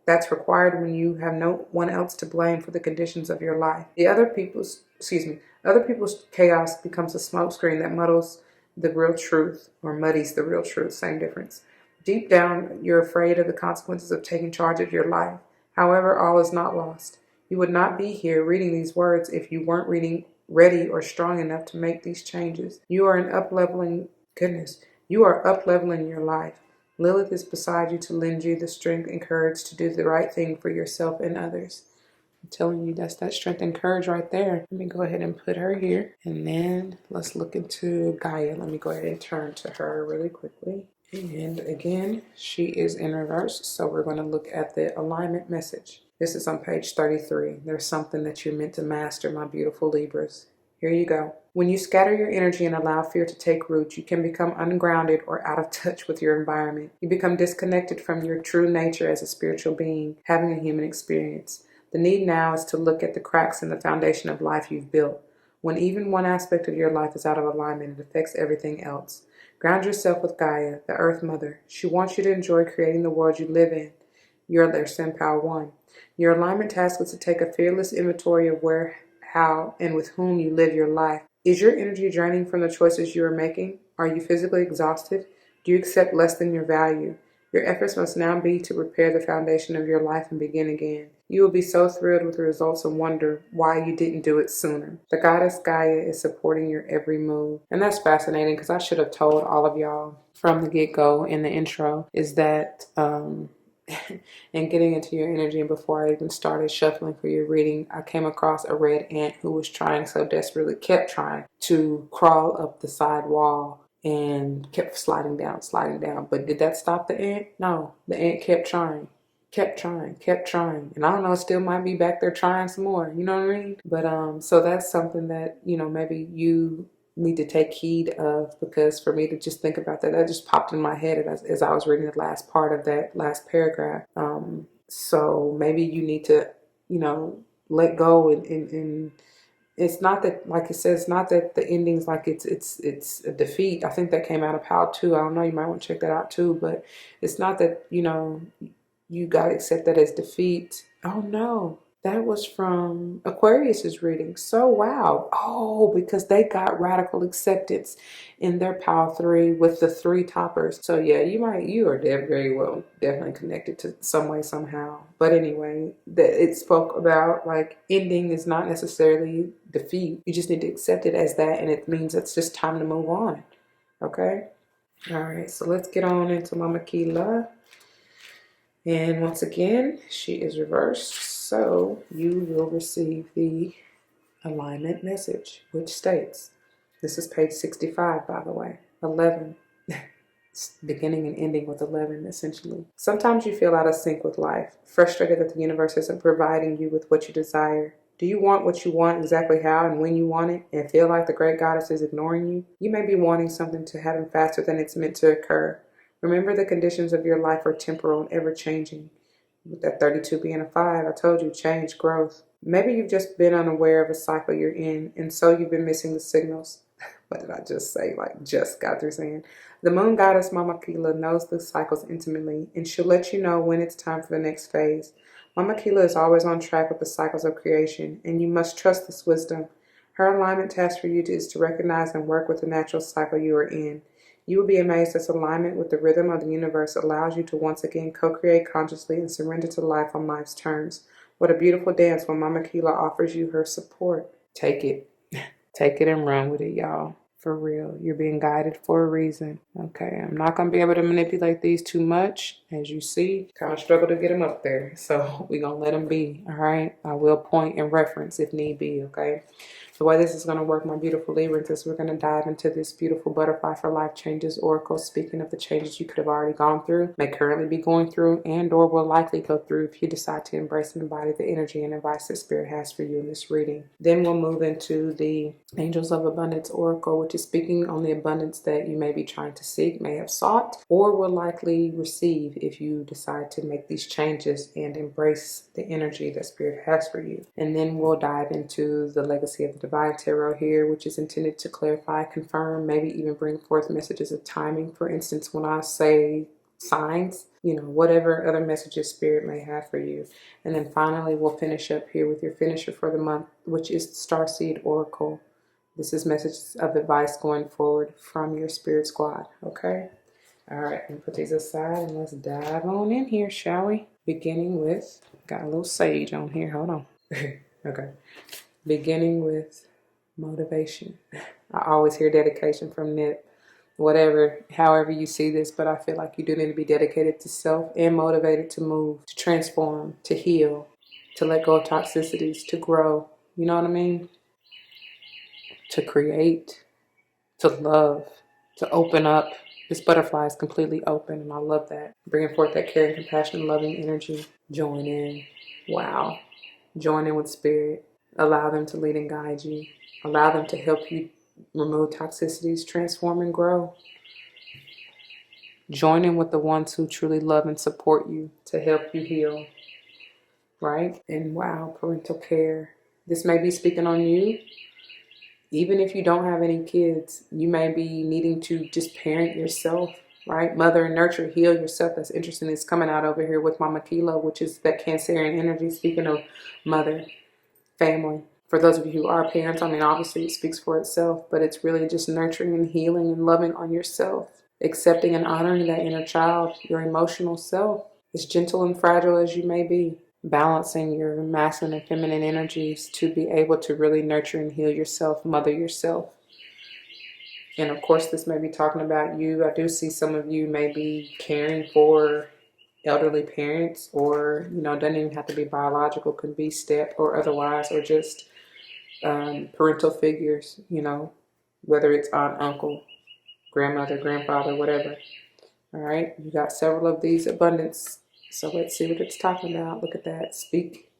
[SPEAKER 1] that's required when you have no one else to blame for the conditions of your life. Other people's chaos becomes a smokescreen that muddles the real truth, or muddies the real truth, same difference. Deep down, you're afraid of the consequences of taking charge of your life. However, all is not lost. You would not be here reading these words if you weren't ready or strong enough to make these changes. You are up-leveling your life. Lilith is beside you to lend you the strength and courage to do the right thing for yourself and others. I'm telling you, that's that strength and courage right there. Let me go ahead and put her here. And then let's look into Gaia. Let me go ahead and turn to her really quickly. And again, she is in reverse, so we're going to look at the alignment message. This is on page 33. There's something that you're meant to master, my beautiful Libras. Here you go. When you scatter your energy and allow fear to take root, you can become ungrounded or out of touch with your environment. You become disconnected from your true nature as a spiritual being, having a human experience. The need now is to look at the cracks in the foundation of life you've built. When even one aspect of your life is out of alignment, it affects everything else. Ground yourself with Gaia, the Earth Mother. She wants you to enjoy creating the world you live in. You're their SimPower 1. Your alignment task is to take a fearless inventory of where, how, and with whom you live your life. Is your energy draining from the choices you are making? Are you physically exhausted? Do you accept less than your value? Your efforts must now be to prepare the foundation of your life and begin again. You will be so thrilled with the results and wonder why you didn't do it sooner. The goddess Gaia is supporting your every move. And that's fascinating because I should have told all of y'all from the get-go in the intro is that and getting into your energy, and before I even started shuffling for your reading, I came across a red ant who was trying so desperately, kept trying to crawl up the side wall and kept sliding down. But did that stop the ant? No, the ant kept trying. And I don't know, it still might be back there trying some more, you know what I mean? But so that's something that, you know, maybe you need to take heed of, because for me to just think about that, that just popped in my head as I was reading the last part of that last paragraph. So maybe you need to, you know, let go and it's not that, like it says, it's not that the ending's like it's a defeat. I think that came out of How To. I don't know, you might want to check that out too, but it's not that, you know, you got to accept that as defeat. Oh no, that was from Aquarius's reading. So wow. Oh, because they got radical acceptance in their Power 3 with the 3 toppers. So yeah, you are very well definitely connected to some way, somehow. But anyway, that it spoke about like ending is not necessarily defeat. You just need to accept it as that, and it means it's just time to move on. Okay? All right, so let's get on into Mama Killa. And once again, she is reversed, so you will receive the alignment message, which states, this is page 65, by the way, 11, beginning and ending with 11, essentially. Sometimes you feel out of sync with life, frustrated that the universe isn't providing you with what you desire. Do you want what you want exactly how and when you want it, and feel like the great goddess is ignoring you? You may be wanting something to happen faster than it's meant to occur. Remember, the conditions of your life are temporal and ever-changing. With that 32 being a 5, I told you, change, growth. Maybe you've just been unaware of a cycle you're in, and so you've been missing the signals. What did I just say? Like, just got through saying. The moon goddess, Mama Killa, knows the cycles intimately, and she'll let you know when it's time for the next phase. Mama Killa is always on track with the cycles of creation, and you must trust this wisdom. Her alignment task for you is to recognize and work with the natural cycle you are in. You will be amazed as alignment with the rhythm of the universe allows you to once again co-create consciously and surrender to life on life's terms. What a beautiful dance when Mama Killa offers you her support. Take it. Take it and run with it, y'all. For real. You're being guided for a reason. Okay, I'm not going to be able to manipulate these too much. As you see, kind of struggle to get them up there. So we're going to let them be, all right? I will point and reference if need be, okay? The way this is going to work, my beautiful Librans, is we're going to dive into this beautiful Butterfly for Life Changes Oracle, speaking of the changes you could have already gone through, may currently be going through, and or will likely go through if you decide to embrace and embody the energy and advice that Spirit has for you in this reading. Then we'll move into the Angels of Abundance Oracle, which is speaking on the abundance that you may be trying to seek, may have sought, or will likely receive if you decide to make these changes and embrace the energy that Spirit has for you. And then we'll dive into the Legacy of the Divine Tarot here, which is intended to clarify, confirm, maybe even bring forth messages of timing. For instance, when I say signs, you know, whatever other messages Spirit may have for you. And then finally, we'll finish up here with your finisher for the month, which is the Starseed Oracle. This is messages of advice going forward from your Spirit Squad, okay? All right, and put these aside and let's dive on in here, shall we? Beginning with, got a little sage on here, hold on. Okay. Beginning with motivation. I always hear dedication from Nip. Whatever, however you see this, but I feel like you do need to be dedicated to self and motivated to move, to transform, to heal, to let go of toxicities, to grow. You know what I mean? To create, to love, to open up. This butterfly is completely open, and I love that. Bringing forth that caring, compassion, loving energy. Join in. Wow. Join in with Spirit. Allow them to lead and guide you. Allow them to help you remove toxicities, transform, and grow. Join in with the ones who truly love and support you to help you heal. Right? And wow, parental care. This may be speaking on you. Even if you don't have any kids, you may be needing to just parent yourself, right? Mother and nurture, heal yourself. That's interesting. It's coming out over here with Mama Killa, which is that Cancerian energy. Speaking of mother, family. For those of you who are parents, I mean, obviously it speaks for itself, but it's really just nurturing and healing and loving on yourself, accepting and honoring that inner child, your emotional self, as gentle and fragile as you may be, balancing your masculine and feminine energies to be able to really nurture and heal yourself, mother yourself. And of course, this may be talking about you. I do see some of you may be caring for elderly parents, or, doesn't even have to be biological, could be step or otherwise, or just parental figures, whether it's aunt, uncle, grandmother, grandfather, whatever. All right, you got several of these abundance. So let's see what it's talking about. Look at that. Speak.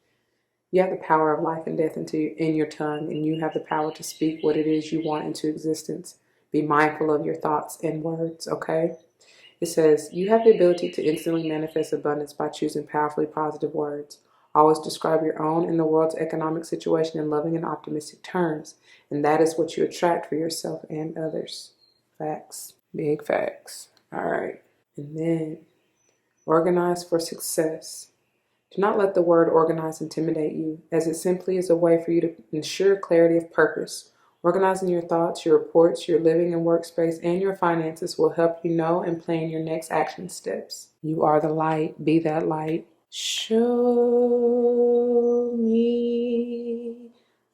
[SPEAKER 1] You have the power of life and death in your tongue, and you have the power to speak what it is you want into existence. Be mindful of your thoughts and words, okay? It says, you have the ability to instantly manifest abundance by choosing powerfully positive words. Always describe your own and the world's economic situation in loving and optimistic terms, and that is what you attract for yourself and others. Facts. Big facts. All right. And then, organize for success. Do not let the word organize intimidate you, as it simply is a way for you to ensure clarity of purpose. Organizing your thoughts, your reports, your living and workspace, and your finances will help you know and plan your next action steps. You are the light. Be that light. Show me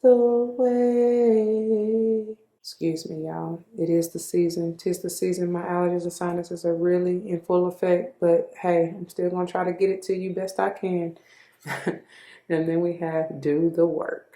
[SPEAKER 1] the way. Excuse me, y'all. It is the season. 'Tis the season. My allergies and sinuses are really in full effect. But hey, I'm still going to try to get it to you best I can. And then we have do the work.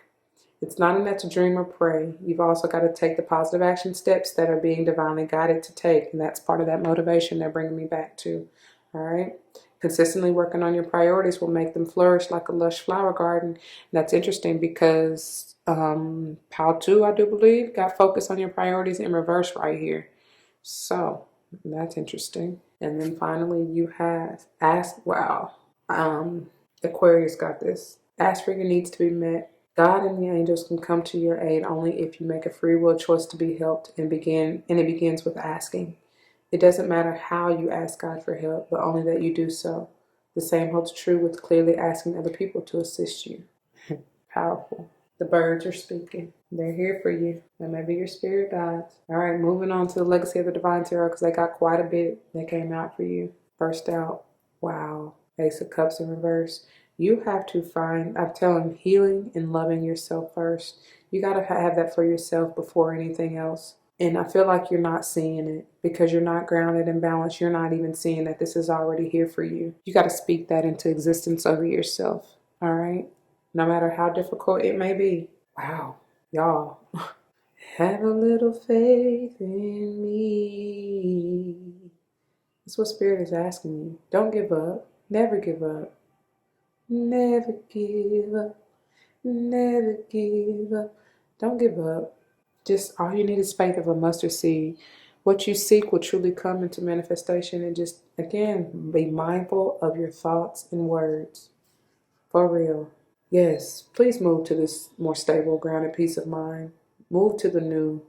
[SPEAKER 1] It's not enough to dream or pray. You've also got to take the positive action steps that are being divinely guided to take. And that's part of that motivation they're bringing me back to. All right. Consistently working on your priorities will make them flourish like a lush flower garden. And that's interesting because Pal 2, I do believe, got focus on your priorities in reverse right here. So that's interesting. And then finally you have Aquarius got this. Ask for your needs to be met. God and the angels can come to your aid only if you make a free will choice to be helped, and it begins with asking. It doesn't matter how you ask God for help, but only that you do so. The same holds true with clearly asking other people to assist you. Powerful. The birds are speaking. They're here for you. That may be your spirit guides. All right, moving on to the legacy of the Divine Tarot, because they got quite a bit that came out for you. First out, wow, Ace of Cups in reverse. You have to find, I'm telling you, healing and loving yourself first. You got to have that for yourself before anything else. And I feel like you're not seeing it because you're not grounded and balanced. You're not even seeing that this is already here for you. You got to speak that into existence over yourself. All right? No matter how difficult it may be. Wow. Y'all. Have a little faith in me. That's what Spirit is asking you. Don't give up. Never give up. Never give up. Never give up. Don't give up. Just all you need is faith of a mustard seed. What you seek will truly come into manifestation. And just, again, be mindful of your thoughts and words. For real. Yes, please move to this more stable, grounded peace of mind. Move to the new.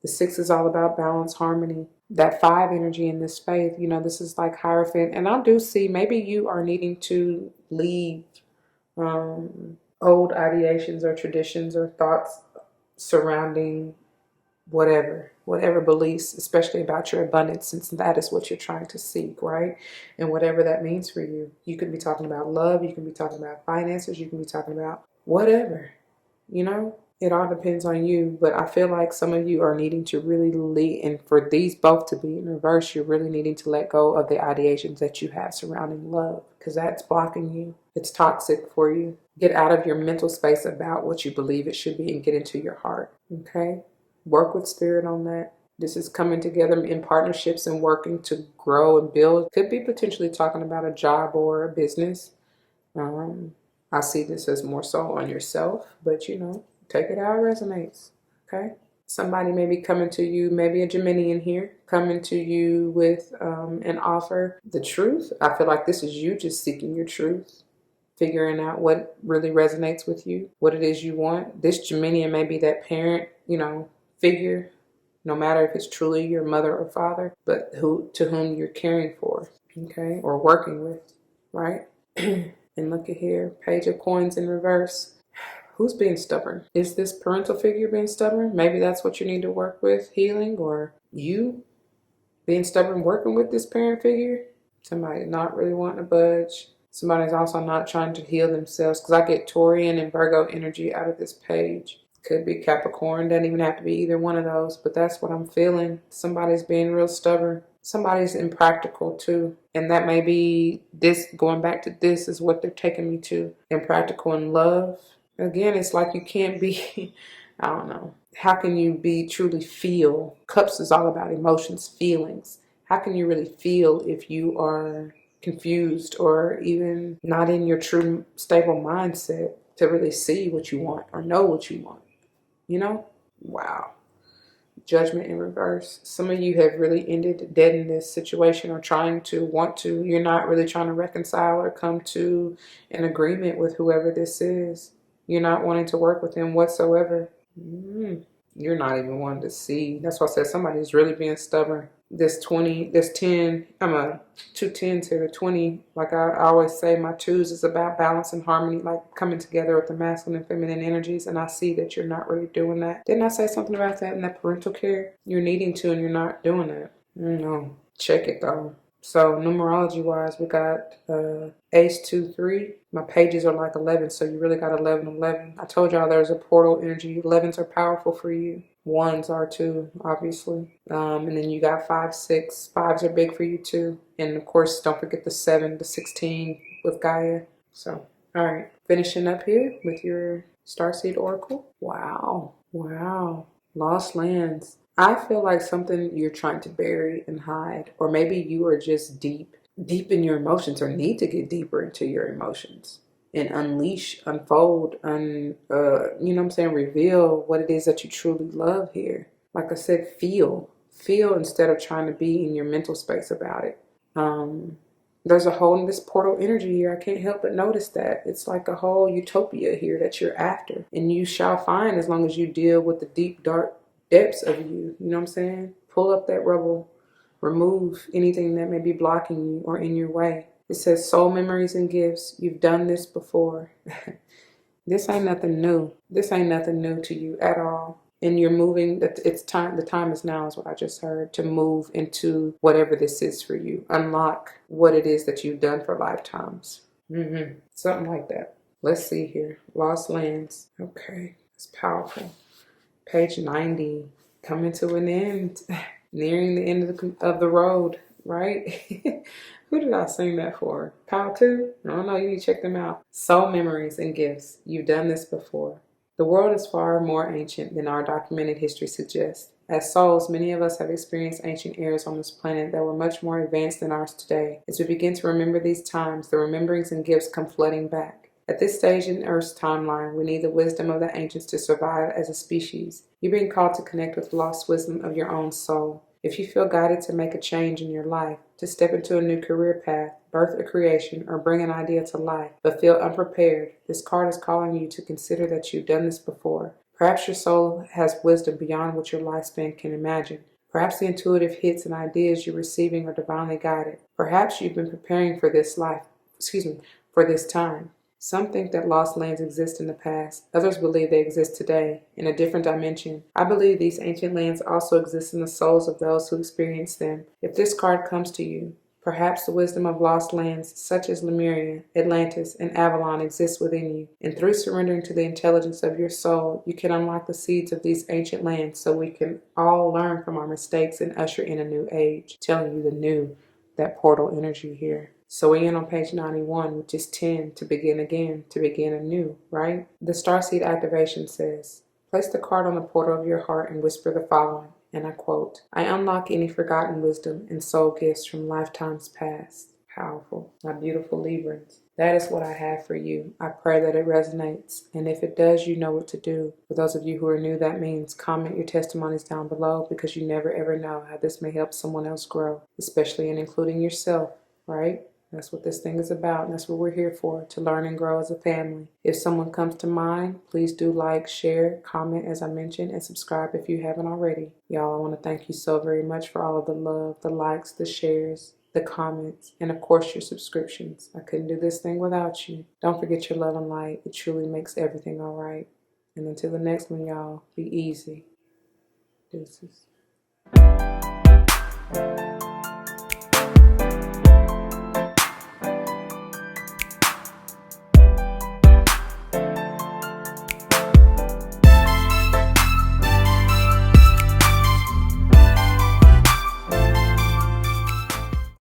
[SPEAKER 1] The 6 is all about balance, harmony. That 5 energy in this faith, this is like Hierophant. And I do see maybe you are needing to leave old ideations or traditions or thoughts surrounding whatever beliefs, especially about your abundance, since that is what you're trying to seek, right? And whatever that means for you. You can be talking about love, you can be talking about finances, you can be talking about whatever, it all depends on you. But I feel like some of you are needing to really lead, and for these both to be in reverse, you're really needing to let go of the ideations that you have surrounding love, because that's blocking you. It's toxic for you. Get out of your mental space about what you believe it should be and get into your heart, okay? Work with Spirit on that. This is coming together in partnerships and working to grow and build. Could be potentially talking about a job or a business. I see this as more so on yourself, but take it how it resonates, okay? Somebody may be coming to you, maybe a Geminian here, coming to you with an offer. The truth, I feel like this is you just seeking your truth, figuring out what really resonates with you, what it is you want. This Geminian may be that parent figure, no matter if it's truly your mother or father, but to whom you're caring for, okay, or working with, right? And look at here, Page of Coins in reverse. Who's being stubborn? Is this parental figure being stubborn? Maybe that's what you need to work with, healing, or you being stubborn working with this parent figure. Somebody not really wanting to budge. Somebody's also not trying to heal themselves, because I get Taurian and Virgo energy out of this page. Could be Capricorn, doesn't even have to be either one of those, but that's what I'm feeling. Somebody's being real stubborn. Somebody's impractical too. And that may be this, going back to this is what they're taking me to. Impractical in love. Again, it's like you can't be, I don't know. How can you truly feel? Cups is all about emotions, feelings. How can you really feel if you are confused or even not in your true stable mindset to really see what you want or know what you want? Wow. Judgment in reverse. Some of you have really dead in this situation, or you're not really trying to reconcile or come to an agreement with whoever this is. You're not wanting to work with them whatsoever. You're not even wanting to see. That's why I said somebody's really being stubborn. This 10, two tens here, the 20, like I always say, my twos is about balance and harmony, like coming together with the masculine and feminine energies, and I see that you're not really doing that. Didn't I say something about that in that parental care? You're needing to, and you're not doing that. No, check it though. So numerology wise, we got Ace 2, 3. My pages are like 11, so you really got 11, 11. I told y'all there's a portal energy. 11s are powerful for you. 1s are too, obviously. And then you got 5, 6. 5s are big for you too. And of course, don't forget the 7, the 16 with Gaia. So, all right. Finishing up here with your Starseed Oracle. Wow. Wow. Lost lands. I feel like something you're trying to bury and hide, or maybe you are just deep in your emotions, or need to get deeper into your emotions and unfold, reveal what it is that you truly love here. Like I said, feel instead of trying to be in your mental space about it. There's a hole in this portal energy here. I can't help but notice that. It's like a whole utopia here that you're after, and you shall find as long as you deal with the deep, dark depths of you. You know what I'm saying? Pull up that rubble. Remove anything that may be blocking you or in your way. It says soul memories and gifts. You've done this before. This ain't nothing new. This ain't nothing new to you at all. And you're moving. It's time. The time is now, is what I just heard, to move into whatever this is for you. Unlock what it is that you've done for lifetimes. Something like that. Let's see here. Lost lands. Okay. It's powerful. Page 90. Coming to an end. Nearing the end of the road, right? Who did I sing that for? Pal 2? I don't know. You need to check them out. Soul memories and gifts. You've done this before. The world is far more ancient than our documented history suggests. As souls, many of us have experienced ancient eras on this planet that were much more advanced than ours today. As we begin to remember these times, the rememberings and gifts come flooding back. At this stage in Earth's timeline, we need the wisdom of the ancients to survive as a species. You're being called to connect with the lost wisdom of your own soul. If you feel guided to make a change in your life, to step into a new career path, birth a creation, or bring an idea to life, but feel unprepared, this card is calling you to consider that you've done this before. Perhaps your soul has wisdom beyond what your lifespan can imagine. Perhaps the intuitive hits and ideas you're receiving are divinely guided. Perhaps you've been preparing for this time. Some think that lost lands exist in the past. Others believe they exist today, in a different dimension. I believe these ancient lands also exist in the souls of those who experience them. If this card comes to you, perhaps the wisdom of lost lands such as Lemuria, Atlantis, and Avalon exists within you. And through surrendering to the intelligence of your soul, you can unlock the seeds of these ancient lands so we can all learn from our mistakes and usher in a new age. Telling you the new, that portal energy here. So we end on page 91, which is 10, to begin again, to begin anew, right? The Starseed activation says, place the card on the portal of your heart and whisper the following, and I quote, I unlock any forgotten wisdom and soul gifts from lifetimes past. Powerful. My beautiful Librans. That is what I have for you. I pray that it resonates. And if it does, you know what to do. For those of you who are new, that means comment your testimonies down below, because you never ever know how this may help someone else grow, especially in including yourself, right? That's what this thing is about, and that's what we're here for, to learn and grow as a family. If someone comes to mind, please do like, share, comment, as I mentioned, and subscribe if you haven't already. Y'all, I want to thank you so very much for all of the love, the likes, the shares, the comments, and of course your subscriptions. I couldn't do this thing without you. Don't forget your love and light. It truly makes everything all right. And until the next one, y'all, be easy. Deuces.